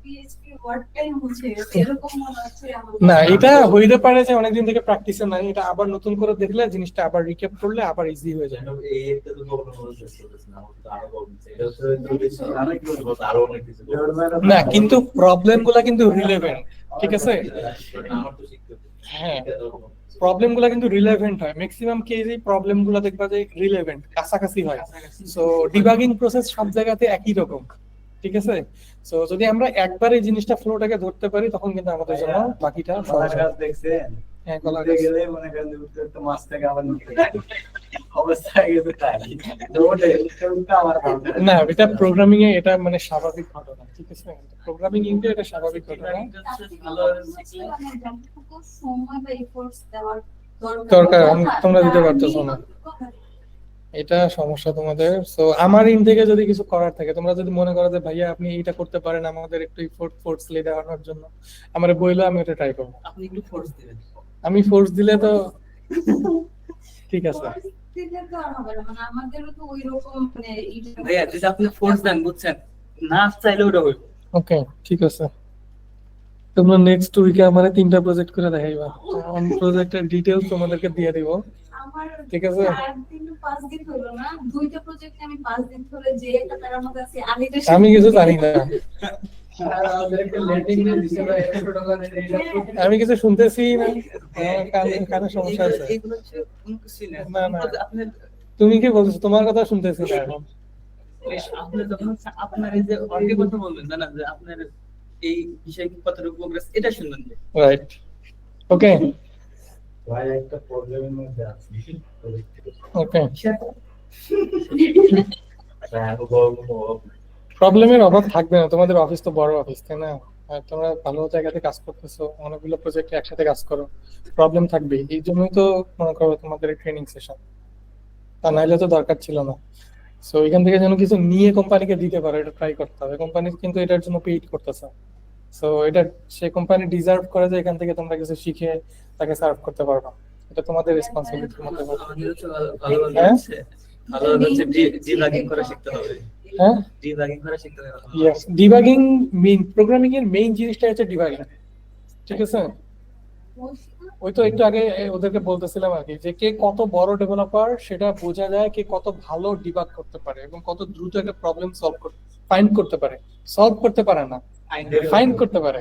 [SPEAKER 4] পিএইচপি ওয়ার্ডটাই মুছে গেছে, এরকম মনে হচ্ছে আমার।
[SPEAKER 1] না, এটা হইতে পারে যে অনেকদিন থেকে প্র্যাকটিসে নাই, এটা আবার নতুন করে দেখলে জিনিসটা আবার রিক্যাপ করলে আবার ইজি হয়ে যায়।
[SPEAKER 2] এই একটা তো প্রবলেম হচ্ছে না, তো আরো প্রবলেম এটা হচ্ছে অনেক কিছু বলতে আরো অনেক কিছু
[SPEAKER 1] না, কিন্তু প্রবলেম গুলা কিন্তু রিলেভেন্ট, ঠিক আছে?
[SPEAKER 2] আমার তো শিখতে হবে।
[SPEAKER 1] হ্যাঁ, প্রবলেম গুলা কিন্তু রিলেভেন্ট হয়, ম্যাক্সিমাম কেসেই প্রবলেম গুলা দেখবা যে রিলেভেন্ট, কাছাকাছি হয়। সো ডিবাগিং প্রসেস সব জায়গাতে একই রকম, ঠিক আছে? সো যদি আমরা একবার এই জিনিসটা ফ্লোটাকে ধরতে পারি, তখন কিন্তু আমাদের জন্য বাকিটা সহজ
[SPEAKER 5] কলার
[SPEAKER 1] হয়।
[SPEAKER 5] গাছ দেখছেন?
[SPEAKER 1] হ্যাঁ, কলার
[SPEAKER 5] উঠতে
[SPEAKER 1] গাছ।
[SPEAKER 5] গেলে মনে করেন যে উঠতে উঠতে মাছ থেকে আবার নিচে যায়। অবস্থা হয়ে গেছে তাই। দৌড়ে উঠতে উঠতে আমার ভালো লাগে।
[SPEAKER 1] না, এটা প্রোগ্রামিং এ এটা মানে স্বাভাবিক ঘটনা, ঠিক আছে? প্রোগ্রামিং ইন্টে এটা স্বাভাবিক ঘটনা।
[SPEAKER 4] যতটুকু সময় বা এফোর্টস দেওয়ার
[SPEAKER 1] দরকার, তোমরা দিতে পারতেছো না। এটা সমস্যা তোমাদের। সো আমার ইন থেকে যদি কিছু করার থাকে, তোমরা যদি মনে করো যে ভাইয়া আপনি এটা করতে পারেন আমাদের একটু ফোর্সলি দেওয়ানোর জন্য, আমারে বইলো, আমি এটা ট্রাই করবো।
[SPEAKER 6] আপনি একটু ফোর্স দিবেন।
[SPEAKER 1] আমি ফোর্স দিলে তো ঠিক আছে।
[SPEAKER 4] দিলে তো আর হবে না, মানে আমাদেরও তো ওই রকম মানে
[SPEAKER 6] ভাইয়া যদি আপনি ফোর্স দেন, বুঝছেন, না চাইলে ওটা হইব।
[SPEAKER 1] ওকে, ঠিক আছে। তোমরা নেক্সট উইকে আমারে 3টা প্রজেক্ট করে দেখাইবা, অন প্রজেক্টের ডিটেইলস তোমাদেরকে দিয়ে দিব।
[SPEAKER 4] আমার
[SPEAKER 1] ঠিক আছে।
[SPEAKER 4] 4 দিন 5 দিন হলো না, 2টা প্রজেক্টে আমি 5 দিন ধরে যে একটা প্যারার মধ্যে আছি,
[SPEAKER 1] আমি কিছু জানি না,
[SPEAKER 3] আর আমাদেরকে লেটিং দিয়ে দিছে না 100 টাকা দিয়ে
[SPEAKER 1] আমি কিছু শুনতেছি না, আমার কানে সমস্যা আছে।
[SPEAKER 6] এগুলো হচ্ছে কোনো কিছুই না।
[SPEAKER 1] না, না।
[SPEAKER 6] আপনি
[SPEAKER 1] তুমি কি বলছো? তোমার কথা শুনতেছি না এখন।
[SPEAKER 6] আপনি যখন আপনার এই যে অর্গের কথা বলবেন, জানেন যে আপনার এই বিষয়ে কি কতটুকু প্রোগ্রেস, এটা শুনবেন যে।
[SPEAKER 1] রাইট, ওকে
[SPEAKER 5] ভাই একটা প্রবলেমের মধ্যে আছি।
[SPEAKER 1] ওকে।
[SPEAKER 2] আমি বলবো
[SPEAKER 1] প্রবলেমের অভাব থাকবে না, তোমাদের অফিস তো বড় অফিস, তাই না? আর তোমরা ভালো জায়গাতে কাজ করতেছো, অনেকগুলো প্রজেক্টে একসাথে কাজ করো, প্রবলেম থাকবে। এই জন্যই তো মনে করো তোমাদের ট্রেনিং সেশন, তা নাইলে তো দরকার ছিল না। সো এখান থেকে যেন কিছু নিয়ে কোম্পানিকে দিতে পারো, এটা ট্রাই করতে হবে। কোম্পানি কিন্তু এটার জন্য পেইড করতেছে, সো এটা সেই কোম্পানি ডিজার্ভ করে যে এখান থেকে তোমরা কিছু শিখে তাকে সার্ভ করতে পারবা। এটা তোমাদের রেসপন্সিবিলিটির মধ্যে পড়ে।
[SPEAKER 6] আমাদের হচ্ছে ভালোভাবে
[SPEAKER 1] হ্যাঁ?
[SPEAKER 6] হচ্ছে হচ্ছে ডিবাগিং করা শিখতে হবে।
[SPEAKER 1] হ্যাঁ,
[SPEAKER 6] ডিবাগিং করা শিখতে হবে।
[SPEAKER 1] ইয়েস, ডিবাগিং মেইন, প্রোগ্রামিং এর মেইন জিনিসটা হচ্ছে ডিবাগিং, ঠিক আছে? ওই তো একটু আগে ওদেরকে বলতেছিলাম আর কি, যে কে কত বড় ডেভেলপার সেটা বোঝা যায় কে কত ভালো ডিবাগ করতে পারে এবং কত দ্রুত একটা প্রবলেম ফাইন্ড করতে পারে। সলভ করতে পারে না, ফাইন্ড করতে পারে।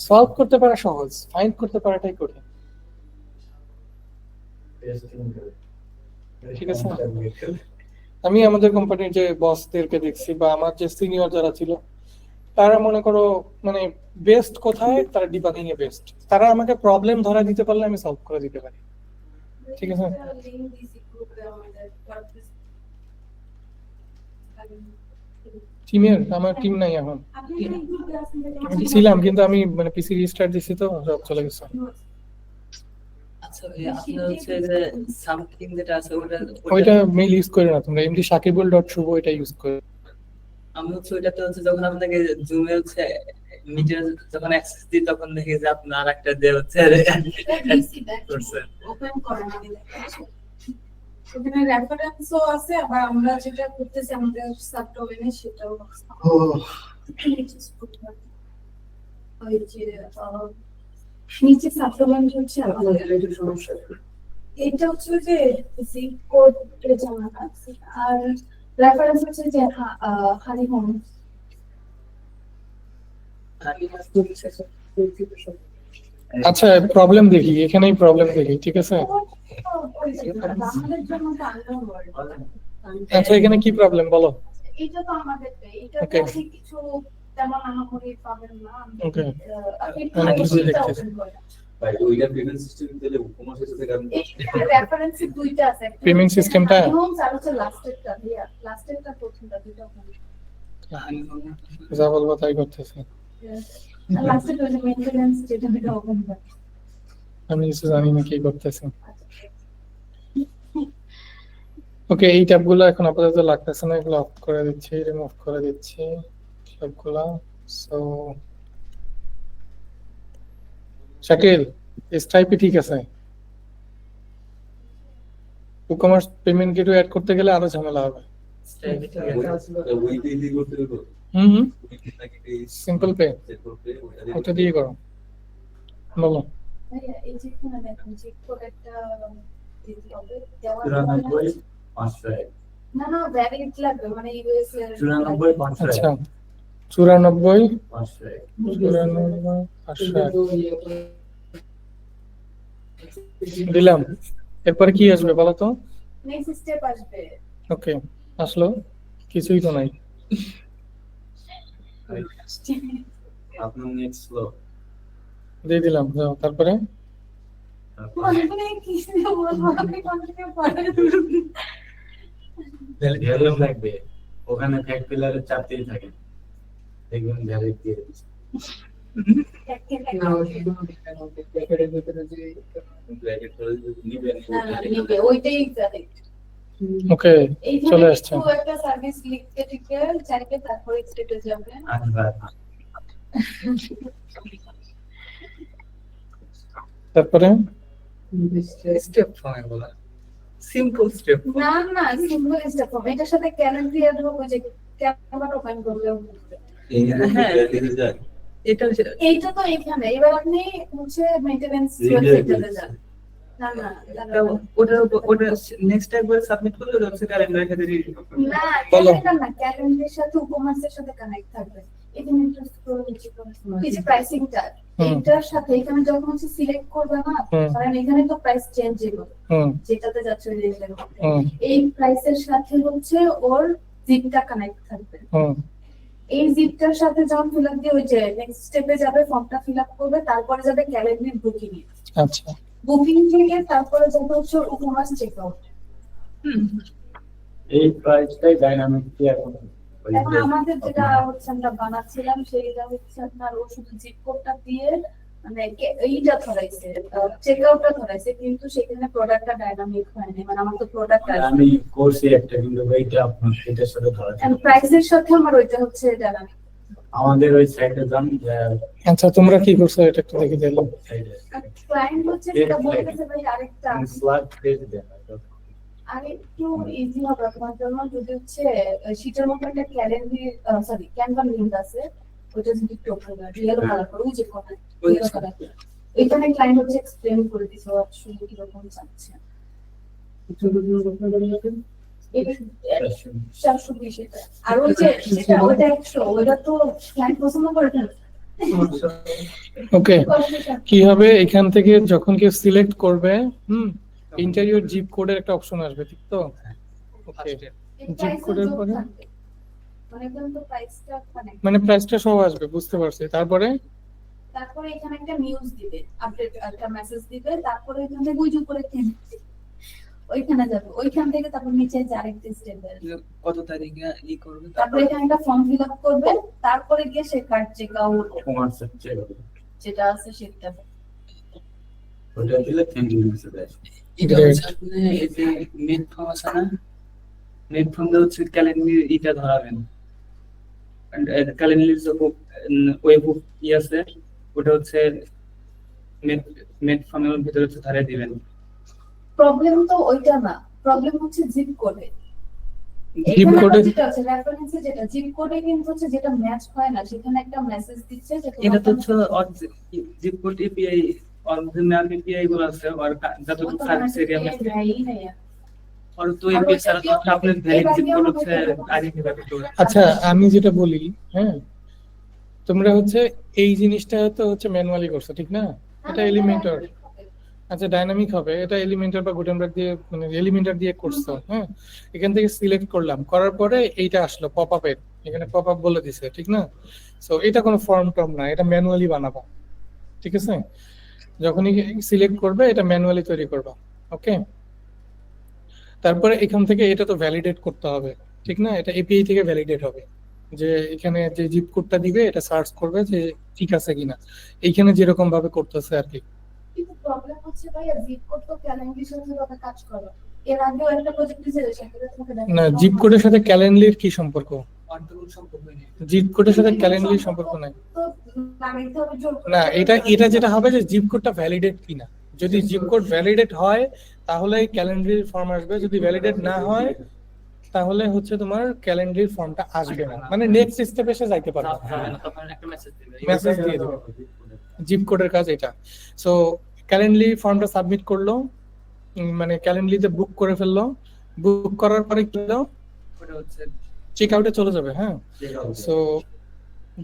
[SPEAKER 1] সলভ করতে পারা সহজ, ফাইন্ড করতে পারাটাই কঠিন, ঠিক আছে? আমি আমাদের কোম্পানির যে বসদেরকে দেখছি বা আমার যে সিনিয়র যারা ছিল, তারা মনে করো মানে বেস্ট কোথায়, তারা ডিবাগিং এ বেস্ট। তারা আমাকে প্রবলেম ধরা দিতে পারলে আমি সলভ করে দিতে পারি, ঠিক আছে? টিমের, আমার টিম নাই এখন, আমি ছিলাম কিন্তু আমি মানে পিসি রিস্টার্ট দিছি তো সব চলে গেছে।
[SPEAKER 6] আচ্ছা ভাইয়া, আপনার হচ্ছে যে সামথিং যেটা আছে
[SPEAKER 1] ওইটা মেইল ইউজ করে না তোমরা, এমডি shakibul.shubho এটা ইউজ করে।
[SPEAKER 6] আমি হচ্ছে ওইটাতে হচ্ছে যখন আপনাকে জুমে হচ্ছে মিটে যখন অ্যাক্সেস দিই, তখন দেখি যে আপনার আরেকটা দিয়ে হচ্ছে করছেন।
[SPEAKER 4] ওপেন করেন, আমি দেখাচ্ছি। ওখানে রেফারেন্সও আছে, আবার আমরা যেটা করতেছি আমাদের সাবডোমেনে সেটাও আছে। ওই যে নিচে সাবডোমেন হচ্ছে আপনাদের সমস্যা, এটা হচ্ছে যে জিপ কোড জানা আছে, আর রেফারেন্স হচ্ছে যে হানি হোম।
[SPEAKER 1] আচ্ছা, প্রবলেম দেখি, এখানেই প্রবলেম দেখি, ঠিক আছে?
[SPEAKER 4] আমাদের জন্য তো আলাদা ওয়ার্ড।
[SPEAKER 1] আচ্ছা, এখানে কি প্রবলেম বলো?
[SPEAKER 4] এটা তো আমাদের, এটা
[SPEAKER 1] Okay.
[SPEAKER 4] কিছু তেমন আহামরি পাবেন না।
[SPEAKER 1] Okay.
[SPEAKER 4] আপনি
[SPEAKER 1] আমি
[SPEAKER 4] একটু
[SPEAKER 1] কিছু দেখতেছি।
[SPEAKER 4] open করেন।
[SPEAKER 2] ভাই ওইটা পেমেন্ট সিস্টেম দিলে কমার্সের সাথে কারণ
[SPEAKER 4] এখানে রেফারেন্স দুইটা আছে একটা
[SPEAKER 1] Payment
[SPEAKER 4] হচ্ছে
[SPEAKER 1] system টা?
[SPEAKER 4] হোমস আর হচ্ছে লাস্টেরটা দিয়া লাস্টেরটা প্রথমটা দুইটা ওখানে
[SPEAKER 1] যা বলবো তাই করতেছে।
[SPEAKER 4] আর লাস্টেরটা হচ্ছে মেইনটেনেন্স যেটা এটা ওখানে
[SPEAKER 1] আমি কিছু জানি না কি করতেছে। ওকে, এই ট্যাবগুলো এখন আপাতত লাগতেছে না, এগুলো অফ করে দিচ্ছি, রিমুভ করে দিচ্ছি সবগুলা। সো শাকিল, স্ট্রাইপে ঠিক আছে, ই-কমার্স পেমেন্ট গেটওয়ে অ্যাড করতে গেলে আরো ঝামেলা হবে।
[SPEAKER 2] ওই দিয়ে করতে হবে
[SPEAKER 1] হুম,
[SPEAKER 2] নাকি
[SPEAKER 1] সিম্পল পে
[SPEAKER 2] সিম্পল পে
[SPEAKER 1] ওটা দিয়ে করো। বলো।
[SPEAKER 4] ভাইয়া এই যে এখানে দেখুন যে একটা দিতে হবে দেওয়ার
[SPEAKER 5] 94 501
[SPEAKER 4] না না ভ্যালিড লাগবে মানে ইউএস এর
[SPEAKER 5] 94 501
[SPEAKER 1] আচ্ছা 94
[SPEAKER 5] 501
[SPEAKER 1] 501 দিলাম। এরপরে কি আসবে বলো তো?
[SPEAKER 4] নেক্সট স্টেপ আসবে
[SPEAKER 1] ওকে, আসলো, কিছুই তো নাই।
[SPEAKER 5] আপনার নেক্সট ফ্লো
[SPEAKER 1] দিয়ে দিলাম, যাও তারপরে।
[SPEAKER 4] মানে কি বলবো আমি কন্টিনিউ করেন
[SPEAKER 5] ভ্যালু লাগবে ওখানে ফ্যাক্ট পিলারের চারটেই থাকে দেখবেন ভ্যালু দিয়ে দিচ্ছে
[SPEAKER 3] না সেগুলো ব্র্যাকেটের ভিতরে যে
[SPEAKER 2] ব্র্যাকেট করে নিবেন
[SPEAKER 4] না না নিবে ওইটাই এক্সাক্ট
[SPEAKER 1] ওকে,
[SPEAKER 4] এইখানে
[SPEAKER 1] চলে আসছে।
[SPEAKER 4] কিছু একটা সার্ভিস লিখতে টিকে চাইলে তারপরে স্টেপে যাবে
[SPEAKER 1] তারপরে
[SPEAKER 6] স্টেপ ফর্মে বলা, সিম্পল স্টেপ।
[SPEAKER 4] না না সিম্পল স্টেপ হবে এটার সাথে ক্যালেন্ডার হবে যে ক্যামেরা ওপেন করলে
[SPEAKER 2] এই
[SPEAKER 6] হ্যাঁ।
[SPEAKER 2] ব্র্যাকেটে যায়
[SPEAKER 6] এটা হচ্ছে
[SPEAKER 4] এইটা তো এখানে এবার আপনি হচ্ছে মেইনটেনেন্স সেক্টরে যান না না
[SPEAKER 6] ওটা নেক্সট একবার সাবমিট করলে ওটা হচ্ছে ক্যালেন্ডার ক্ষেত্রে
[SPEAKER 4] না
[SPEAKER 1] বলো।
[SPEAKER 4] ক্যালেন্ডার না ক্যালেন্ডারের সাথে উপমাসের সাথে কানেক্ট থাকবে এখানে একটু স্ক্রল নিচে করে এই যে প্রাইসিংটা এইটার সাথে এখানে যখন হচ্ছে সিলেক্ট করবে না
[SPEAKER 1] হুম।
[SPEAKER 4] কারণ এখানে তো প্রাইস চেঞ্জেবল
[SPEAKER 1] হুম
[SPEAKER 4] যেটাতে যাচ্ছে ওই রেঞ্জের মধ্যে
[SPEAKER 1] হুম
[SPEAKER 4] এই প্রাইসের সাথে হচ্ছে ওর জিপটা কানেক্ট থাকবে
[SPEAKER 1] হুম
[SPEAKER 4] এই জিপটার সাথে যখন ফিল আপ দিয়ে ওই যে নেক্সট স্টেপে যাবে ফর্মটা ফিল আপ করবে তারপরে যাবে ক্যালেন্ডার বুকিং এ
[SPEAKER 1] আচ্ছা
[SPEAKER 4] বুকিং থেকে তারপরে যাবে হচ্ছে উপমাস চেক আউট
[SPEAKER 5] এই প্রাইসটাই ডাইনামিক কি এখন
[SPEAKER 4] এখন আমাদের যেটা হচ্ছে আমরা বানাচ্ছিলাম সেইটা হচ্ছে আপনার ও শুধু জিপ কোডটা দিয়ে মানে এইটা ধরাইছে চেক আউটটা ধরাইছে কিন্তু সেখানে প্রোডাক্টটা ডাইনামিক হয়নি মানে আমার তো প্রোডাক্ট আছে
[SPEAKER 5] আমি করছি একটা কিন্তু ওইটা আপনার এটার সাথে ধরা যায়
[SPEAKER 4] এন্ড
[SPEAKER 5] না।
[SPEAKER 4] প্রাইসের সাথে আমার ওইটা হচ্ছে ডাইনামিক
[SPEAKER 5] আমাদের ওই সাইডে যান
[SPEAKER 1] আচ্ছা, তোমরা কি করছো এটা একটু দেখে দিলাম।
[SPEAKER 5] সাইডে
[SPEAKER 4] ক্লায়েন্ট হচ্ছে যেটা বলতেছে ভাই আরেকটা
[SPEAKER 5] স্লাইড পেজ দেন
[SPEAKER 4] আরেকটু ইজি হবে আপনার জন্য যদি হচ্ছে শীটের মধ্যে একটা ক্যালেন্ডার সরি ক্যানভা লিংক আছে ওটা যদি একটু ওপেন করা রিয়েল কালার করে ওই যে কোথায় রিয়েল কালার এখানে ক্লায়েন্ট হচ্ছে এক্সপ্লেন করে দিছে ও আসলে কি রকম চাচ্ছে এটা 420 এটা আর ওই যে যেটা ওটা 100 ওটা তো ক্লায়েন্ট পছন্দ করে না
[SPEAKER 1] ওকে, কি হবে এখান থেকে যখন কেউ সিলেক্ট করবে ইন্টেরিয়র জিপ কোডের একটা অপশন আসবে, ঠিক তো? ওকে, জিপ কোডের পরে
[SPEAKER 4] মানে একদম তো প্রাইসটা
[SPEAKER 1] মানে প্রাইসটা সব আসবে, বুঝতে পারছি। তারপরে
[SPEAKER 4] তারপরে এখানে একটা নিউজ দিবে আপডেট একটা মেসেজ দিবে তারপরে এখান থেকে ওই যে উপরে ওইখানে যাবে ওইখান থেকে তারপর নিচে যে আরেকটা স্টেপ
[SPEAKER 6] কত তারিখে ই করবে
[SPEAKER 4] তারপরে এখানে একটা ফর্ম ফিল আপ করবে তারপরে গিয়ে সে card check out
[SPEAKER 5] commerce check
[SPEAKER 4] যেটা আছে সেটা
[SPEAKER 5] ওটা দিলে থ্যাংক ইউ মেসেজ আসবে
[SPEAKER 6] এটা হচ্ছে আপনি এই যে মেন ফর্ম আছে না, মেন ফর্মে হচ্ছে ক্যালেন্ডার ইটা ধরাবেন ক্যালেন্ডার যে ওয়েব ই আছে ওটা হচ্ছে মেন ফর্মের ভিতরে হচ্ছে ধরে দিবেন।
[SPEAKER 4] প্রবলেম তো ওইটা না প্রবলেম হচ্ছে জিপ কোডে
[SPEAKER 1] জিপ কোডে
[SPEAKER 4] যেটা আছে রেফারেন্সে যেটা জিপ কোডে কিন্তু হচ্ছে যেটা ম্যাচ হয় না সেখানে একটা মেসেজ দিচ্ছে যে
[SPEAKER 6] এটা তো হচ্ছে zip code API original API গুলো আছে আর যতটুকু সার্ভিস এরিয়া আছে আর তো এপিআই ছাড়া তো আপনার ভ্যালিড জিপ কোড হচ্ছে আইডি কিভাবে করবে।
[SPEAKER 1] আচ্ছা, আমি যেটা বলি, হ্যাঁ, তোমরা হচ্ছে এই জিনিসটা তো হচ্ছে ম্যানুয়ালি করছো, ঠিক না? এটা এলিমেন্টর, আচ্ছা ডাইনামিক হবে, এটা এলিমেন্টর বা গুটেনবার্গ দিয়ে মানে এলিমেন্টর দিয়ে করছো। হ্যাঁ, এখান থেকে সিলেক্ট করলাম, করার পরে এইটা আসলো পপ আপের, এখানে পপ আপ বলে দিছে, ঠিক না? সো এটা কোনো ফর্ম টর্ম না, এটা ম্যানুয়ালি বানাবো, ঠিক আছে? যখনই সিলেক্ট করবে এটা ম্যানুয়ালি তৈরি করবা, ওকে। তারপরে এখান থেকে এটা তো ভ্যালিডেট করতে হবে, ঠিক না? এটা এপিআই থেকে ভ্যালিডেট হবে, যে এখানে যে জিপ কোডটা দিবে এটা সার্চ করবে যে ঠিক আছে কিনা, এইখানে যেরকম ভাবে করতেছে আর কি।
[SPEAKER 4] কিন্তু প্রবলেম হচ্ছে ভাইয়া জিপ কোড তো ক্যালেন্ডারের সাথে কথা কাজ করে। এর আগেও একটা প্রজেক্ট ছিল সেখানে তোমাকে দেখাবো।
[SPEAKER 1] না, জিপ কোডের সাথে ক্যালেন্ডারের কি সম্পর্ক?
[SPEAKER 6] অন্তর্গত সম্পর্ক নেই।
[SPEAKER 1] জিপ কোডের সাথে ক্যালেন্ডারের সম্পর্ক নাই।
[SPEAKER 4] তো লাগাইতে হবে জোর করে।
[SPEAKER 1] না, এটা যেটা হবে যে জিপ কোডটা ভ্যালিডেট কিনা। যদি জিপ কোড ভ্যালিডেট হয় তাহলে ক্যালেন্ডারের ফর্ম আসবে, যদি ভ্যালিডেট না হয় তাহলে হচ্ছে তোমার ক্যালেন্ডারের ফর্মটা আসবে না, মানে নেক্সট স্টেপে এসে যাইতে পারবে না।
[SPEAKER 6] যাবে না, তখন একটা মেসেজ দিবে।
[SPEAKER 1] মেসেজ দিয়ে দেবে। জিপ কোডের কাজ এটা। সো ক্যালেন্ডারি ফর্মটা সাবমিট করলো, মানে ক্যালেন্ডারিতে বুক করে ফেললো, বুক করার পরে কি হলো,
[SPEAKER 6] ওটা হচ্ছে
[SPEAKER 1] চেক আউটে চলে যাবে। হ্যাঁ, সো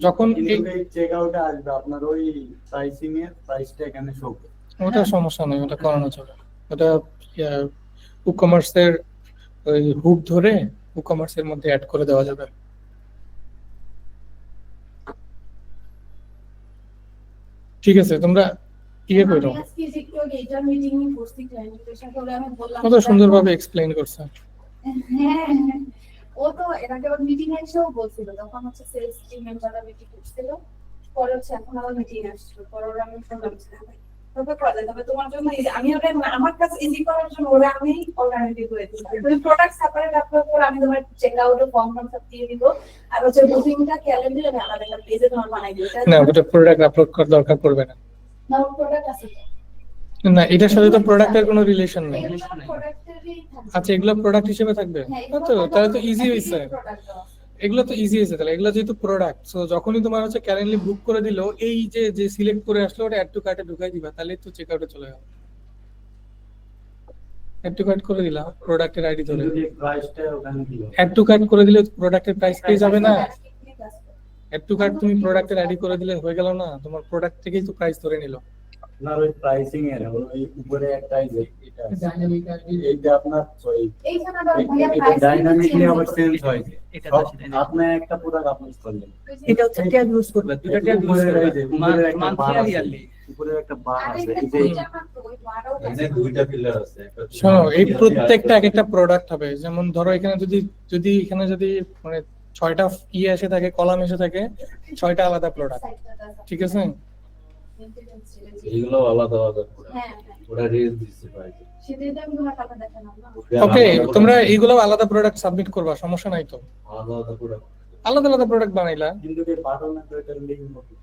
[SPEAKER 1] যখন এই
[SPEAKER 5] চেক আউটে আসবে আপনার ওই প্রাইসিং এর প্রাইসটা এখানে শো করবে।
[SPEAKER 1] ওটা সমস্যা নেই, ওটা করানো যাবে। ওটা ই-কমার্সের ওই হুক ধরে ই-কমার্সের মধ্যে অ্যাড করে দেওয়া যাবে। ঠিক আছে, তোমরা ইয়ে করো,
[SPEAKER 4] আমি আজকে যে একটু আগে এটা মিটিং এ বসছি ক্লায়েন্টের সাথে, ওরা আমি বললাম
[SPEAKER 1] কত সুন্দরভাবে এক্সপ্লেইন করছে।
[SPEAKER 4] হ্যাঁ, ও তো এর আগে আবার মিটিং এসেও বলছিল, তখন হচ্ছে সেলস টিমের যারা মিটিং করছিল, পরে হচ্ছে এখন আবার মিটিং আসছিল, পরে ওরা আমি শুনলাম যে না ভাই, তবে করে তবে তোমার জন্য আমি ওরা আমার কাছে ইজি করার জন্য ওরা আমি অল্টারনেটিভ করে দিচ্ছি, তুমি প্রোডাক্ট সেপারেট আপলোড করে আমি তোমার চেক আউট ফর্ম সব দিয়ে দিব, আর হচ্ছে বুকিংটা ক্যালেন্ডারে আমি আলাদা একটা পেজে তোমার বানাই দিব।
[SPEAKER 1] না, ওটা প্রোডাক্ট আপলোড করার দরকার পড়বে না।
[SPEAKER 4] না প্রোডাক্ট আছে
[SPEAKER 1] না, এটার সাথে তো প্রোডাক্টের কোনো রিলেশন নেই।
[SPEAKER 4] এগুলো প্রোডাক্টেরই থাকবে।
[SPEAKER 1] আচ্ছা, এগুলো প্রোডাক্ট হিসেবে থাকবে?
[SPEAKER 4] হ্যাঁ,
[SPEAKER 1] না তো, তাহলে তো ইজি হয়েছে। এগুলো তো ইজি হয়েছে, তাহলে এগুলো যেহেতু প্রোডাক্ট, সো যখনই তোমার হচ্ছে ক্যালেন্ডারি বুক করে দিলো, এই যে যে সিলেক্ট করে আসলো ওটা অ্যাড টু কার্টে ঢুকাই দিবা, তাহলে তো চেক আউটে চলে যাবে। অ্যাড টু কার্ট করে দিলা প্রোডাক্টের আইডি ধরে,
[SPEAKER 5] কিন্তু এই প্রাইসটা ওখানে দিও।
[SPEAKER 1] অ্যাড টু কার্ট করে দিলে প্রোডাক্টের প্রাইস পেয়ে যাবে না। অ্যাড টু কার্ট তুমি প্রোডাক্টের আইডি করে দিলে হয়ে গেল না, তোমার প্রোডাক্ট থেকেই তো প্রাইস ধরে নিল।
[SPEAKER 5] আপনার ওই প্রাইসিং এর ওই উপরে একটা এই যে এটা আছে।
[SPEAKER 3] ডাইনামিক
[SPEAKER 5] এইটা আপনার ওই
[SPEAKER 4] এইখানে আবার ভাইয়া
[SPEAKER 5] এটা
[SPEAKER 4] প্রাইস
[SPEAKER 5] ডাইনামিকলি আবার চেঞ্জ হয় যে
[SPEAKER 6] এটা
[SPEAKER 5] সব
[SPEAKER 6] আছে।
[SPEAKER 5] আপনি একটা প্রোডাক্ট আপলোড করলেন
[SPEAKER 6] এটা হচ্ছে ট্যাগ ইউজ করবে, দুটো ট্যাগ ইউজ
[SPEAKER 5] উপরের এই
[SPEAKER 6] করবে,
[SPEAKER 5] যে উপরের একটা
[SPEAKER 6] মান্থলি
[SPEAKER 5] বার
[SPEAKER 6] আর
[SPEAKER 5] আছে,
[SPEAKER 6] ইয়ারলি।
[SPEAKER 5] উপরের একটা বার
[SPEAKER 4] আর
[SPEAKER 5] আছে
[SPEAKER 4] এটা
[SPEAKER 5] এই যে
[SPEAKER 4] দুইটা মাত্র ওই বারো
[SPEAKER 2] এখানে দুইটা পিলার আছে, একটা হচ্ছে
[SPEAKER 1] শোনো, এই
[SPEAKER 2] monthly
[SPEAKER 1] প্রত্যেকটা
[SPEAKER 2] আর
[SPEAKER 1] এক একটা প্রোডাক্ট হবে। যেমন ধরো এখানে যদি এখানে যদি মানে 6টা ইয়ে এসে থাকে, কলাম এসে থাকে, 6টা আলাদা প্রোডাক্ট, ঠিক আছে?
[SPEAKER 2] এইগুলো আলাদা আলাদা product।
[SPEAKER 4] হ্যাঁ
[SPEAKER 2] ওরা রেঞ্জ দিচ্ছে প্রাইস।
[SPEAKER 4] সেটা আমি তোমার টাকা দেখালাম না।
[SPEAKER 1] ওকে, তোমরা এইগুলো আলাদা প্রোডাক্ট সাবমিট করবা, সমস্যা নাই তো।
[SPEAKER 2] আলাদা আলাদা প্রোডাক্ট।
[SPEAKER 1] আলাদা আলাদা প্রোডাক্ট বানাইলা।
[SPEAKER 5] কিন্তু এই বাটনের তো এটা লিংক করতে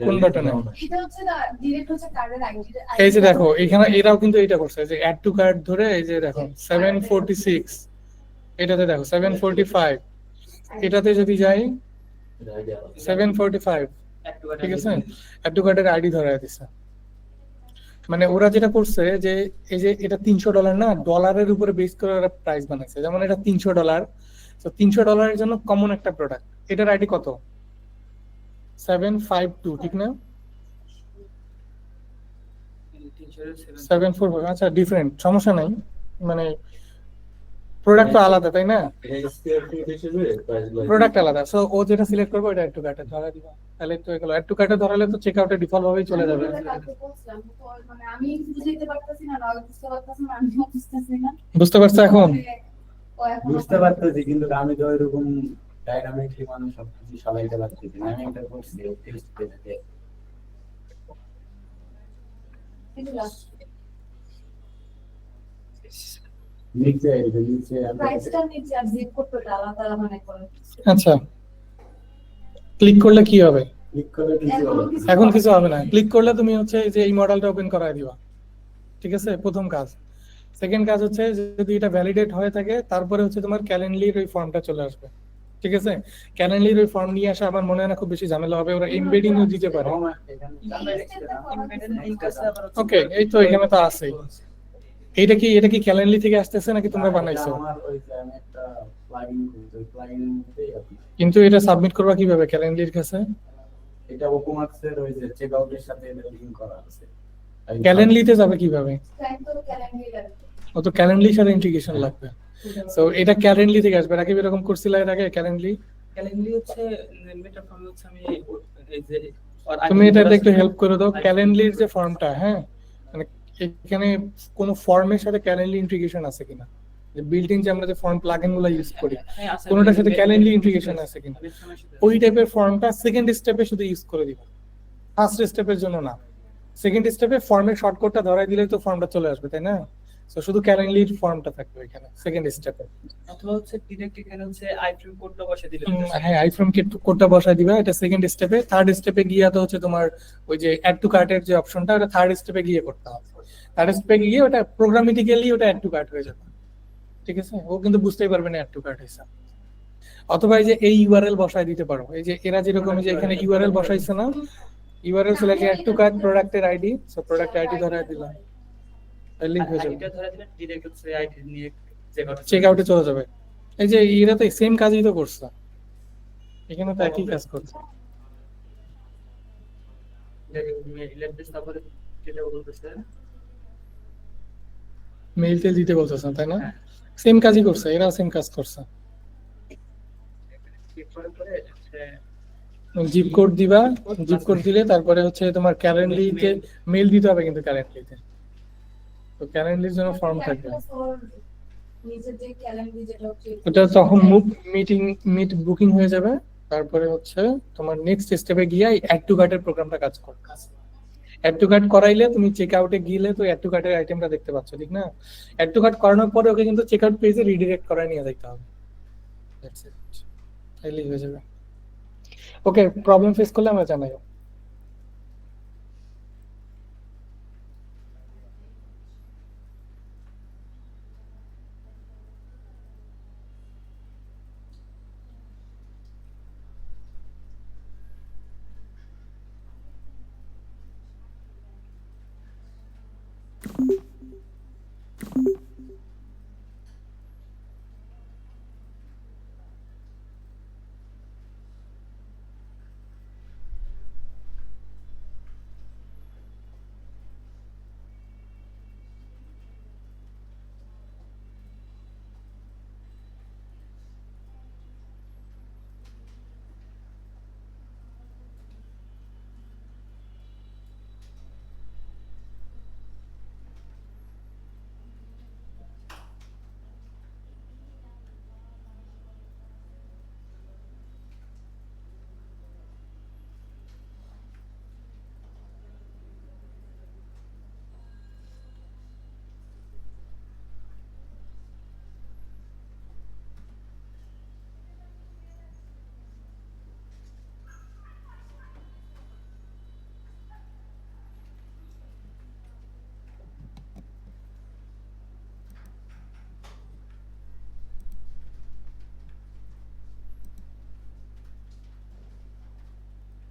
[SPEAKER 1] কোন বাটনে?
[SPEAKER 4] এটা হচ্ছে না ডিরেক্ট হচ্ছে কার্ডের আইডি।
[SPEAKER 1] এই যে দেখো, এখানে এরাও কিন্তু এটা করছে যে অ্যাড টু কার্ট ধরে, এই যে দেখো 746, এটাতে দেখো 745, এটাতে যদি যাই 745, ঠিক আছে, অ্যাড টু কার্টের আইডি ধরে দিচ্ছে। মানে ওরা যেটা করছে যে এই যে এটা $300 না, ডলারের উপরে বেস করে ওরা প্রাইস বানাইছে। যেমন এটা $300, তো $300 জন্য কমন একটা প্রোডাক্ট, এটার আইডি কত? 752, ঠিক না? 745, আচ্ছা ডিফারেন্ট, সমস্যা নাই, মানে প্রোডাক্ট তো আলাদা, তাই না?
[SPEAKER 2] এটা স্কয়ার ফিট হিসেবে প্রাইস গুলো
[SPEAKER 1] প্রোডাক্ট আলাদা, সো ও যেটা সিলেক্ট করবে এটা একটু কাটে ধরা দিবা, তাহলে তো এগুলো একটু কাটে ধরালে তো চেক আউটে ডিফল্ট ভাবেই চলে যাবে।
[SPEAKER 4] মানে আমি বুঝাইতে পারতেছি না, না বুঝতে পারতেছি না, আমিও বুঝতেছি না।
[SPEAKER 1] বুঝতে পারছো এখন?
[SPEAKER 4] ও এখন
[SPEAKER 5] বুঝতে পারতেছি, কিন্তু আমি তো এরকম ডাইনামিকলি মানে সবকিছু সাজাইতে পারতেছি না। আমি একটা করছি টেস্ট পেজে
[SPEAKER 4] এগুলা
[SPEAKER 5] নিচে এই যে নিচে আমি
[SPEAKER 4] প্রাইসটা নিচে আর জিপ কোডটা আলাদা মানে করে দিচ্ছি।
[SPEAKER 1] আচ্ছা, ক্লিক করলে কি হবে?
[SPEAKER 5] ক্লিক করে কিছু হবে না।
[SPEAKER 1] এখন কিছু হবে না, ক্লিক করলে তুমি হচ্ছে এই যে এই মডেলটা ওপেন করায় দিবা, ঠিক আছে? প্রথম কাজ। সেকেন্ড কাজ হচ্ছে যদি এটা ভ্যালিডেট হয়ে থাকে তারপরে হচ্ছে তোমার ক্যালেন্ডারির ওই ফর্মটা চলে আসবে, ঠিক আছে? ক্যালেন্ডারির ওই ফর্ম নিয়ে আসা আমার মনে হয় না খুব বেশি ঝামেলা হবে, ওরা এমবেডিংও দিতে পারে। ওকে, এই তো এখানে তো আছেই। এটা কি ক্যালেন্ডারি থেকে আসতেছে নাকি তোমরা বানাইছো?
[SPEAKER 5] আমার ওই যে আমি একটা প্লাগইন করেছি, ওই প্লাগইনের মধ্যেই আছে।
[SPEAKER 1] কিন্তু এটা সাবমিট করবা কিভাবে ক্যালেন্ডারির কাছে?
[SPEAKER 5] এটা ওকুমার্সের ওই যে চেক আউটের সাথে এটা লিংক করা আছে।
[SPEAKER 1] ক্যালেন্ডারিতে যাবে কিভাবে?
[SPEAKER 4] ক্লায়েন্ট তো ক্যালেন্ডার
[SPEAKER 1] ও তো ক্যালেন্ডারির সাথে ইন্টিগ্রেশন লাগবে, সো এটা ক্যালেন্ডারি থেকে আসবে। রাকিব এরকম করছিল এর আগে ক্যালেন্ডারি?
[SPEAKER 6] ক্যালেন্ডারি হচ্ছে মেটা ফর্ম হচ্ছে আমি এই যে और
[SPEAKER 1] তুমি
[SPEAKER 6] आगे
[SPEAKER 1] এটাতে একটু হেল্প করে দাও, ক্যালেন্ডলির যে ফর্মটা, হ্যাঁ মানে এখানে কোনো ফর্মের সাথে ক্যালেন্ডলি ইন্টিগ্রেশন আছে কিনা, যে বিল্ট ইন যে আমরা যে ফর্ম প্লাগইন গুলো ইউজ করি
[SPEAKER 6] হ্যাঁ, আছে।
[SPEAKER 1] কোনোটার সাথে
[SPEAKER 6] মে-
[SPEAKER 1] ক্যালেন্ডলি
[SPEAKER 6] মে-
[SPEAKER 1] ইন্টিগ্রেশন আছে কিনা,
[SPEAKER 6] আমি সমস্যা নেই।
[SPEAKER 1] ওই টাইপের ফর্মটা সেকেন্ড স্টেপে শুধু ইউজ করে দিবা, ফার্স্ট স্টেপের জন্য না। সেকেন্ড স্টেপে ফর্মের শর্টকাটটা ধরাই দিলেই তো ফর্মটা চলে আসবে, তাই না? তো শুধু ক্যালেন্ডলির ফর্মটা থাকবে এখানে সেকেন্ড স্টেপে।
[SPEAKER 6] অথবা হচ্ছে ডিরেক্ট এখানে হচ্ছে আইফ্রেম কোডটা বসে দিলে
[SPEAKER 1] হ্যাঁ, আইফ্রম কোডটা বসাই দিবা, এটা সেকেন্ড স্টেপে। থার্ড স্টেপে গিয়ে তো হচ্ছে তোমার ওই যে অ্যাড টু কার্টের যে অপশনটা, ওটা থার্ড স্টেপে গিয়ে করতে হবে। থার্ড স্টেপে গিয়ে ওটা প্রোগ্রামেটিক্যালি ওটা অ্যাড টু কার্ট হয়ে যাবে, ঠিক আছে? ও কিন্তু বুঝতেই পারবে না অ্যাড টু কার্ট হয়েছে। অথবা এই যে এই ইউআরএল বসাই দিতে পারো, এই যে এরা যেরকম এই যে এখানে ইউআরএল বসাইছে না, URL select add to cart প্রোডাক্টের আইডি, সো প্রোডাক্ট আইডি ধরাই দিলাম, লিংক হয়ে যাবে,
[SPEAKER 6] এটা ধরে দিলে ডিরেক্ট হচ্ছে আইডি নিয়ে চেক আউট
[SPEAKER 1] চেক আউটে চলে যাবে। এই যে এরা তো সেম কাজই তো করছে, এখানে তো একই কাজ করছে।
[SPEAKER 6] মেইলের দিস তারপরে যেটা বলতেছে
[SPEAKER 1] মেইল টেল দিতে বলতেছে তাই না? সেম কাজই করছে, এরা সেম কাজ করছে।
[SPEAKER 6] চেক করার পরে হচ্ছে
[SPEAKER 1] জিপ কোড দিবা, জিপ কোড দিলে তারপরে হচ্ছে তোমার ক্যালেন্ডারিতে মেইল দিতে হবে, কিন্তু ক্যালেন্ডারিতে তো ক্যালেন্ডারির জন্য ফর্ম থাকবে,
[SPEAKER 4] নিজের যে ক্যালেন্ডার যেটা হচ্ছে
[SPEAKER 1] ওটা তখন মিট বুকিং হয়ে যাবে। তারপরে হচ্ছে তোমার নেক্সট স্টেপে গিয়ে অ্যাড টু কার্টের প্রোগ্রামটা কাজ করবে। অ্যাড টু কার্ট করাইলে তুমি চেক আউটে গেলে তো অ্যাড টু কার্টের আইটেমটা দেখতে পাচ্ছ, ঠিক না? অ্যাড টু কার্ট করানোর পরে ওকে কিন্তু চেক আউট পেজে রিডিরেক্ট করায় নিয়ে যেতে হবে, দ্যাটস ইট, তাইলেই হয়ে যাবে। ওকে, প্রবলেম ফেস করলে আমরা জানাই।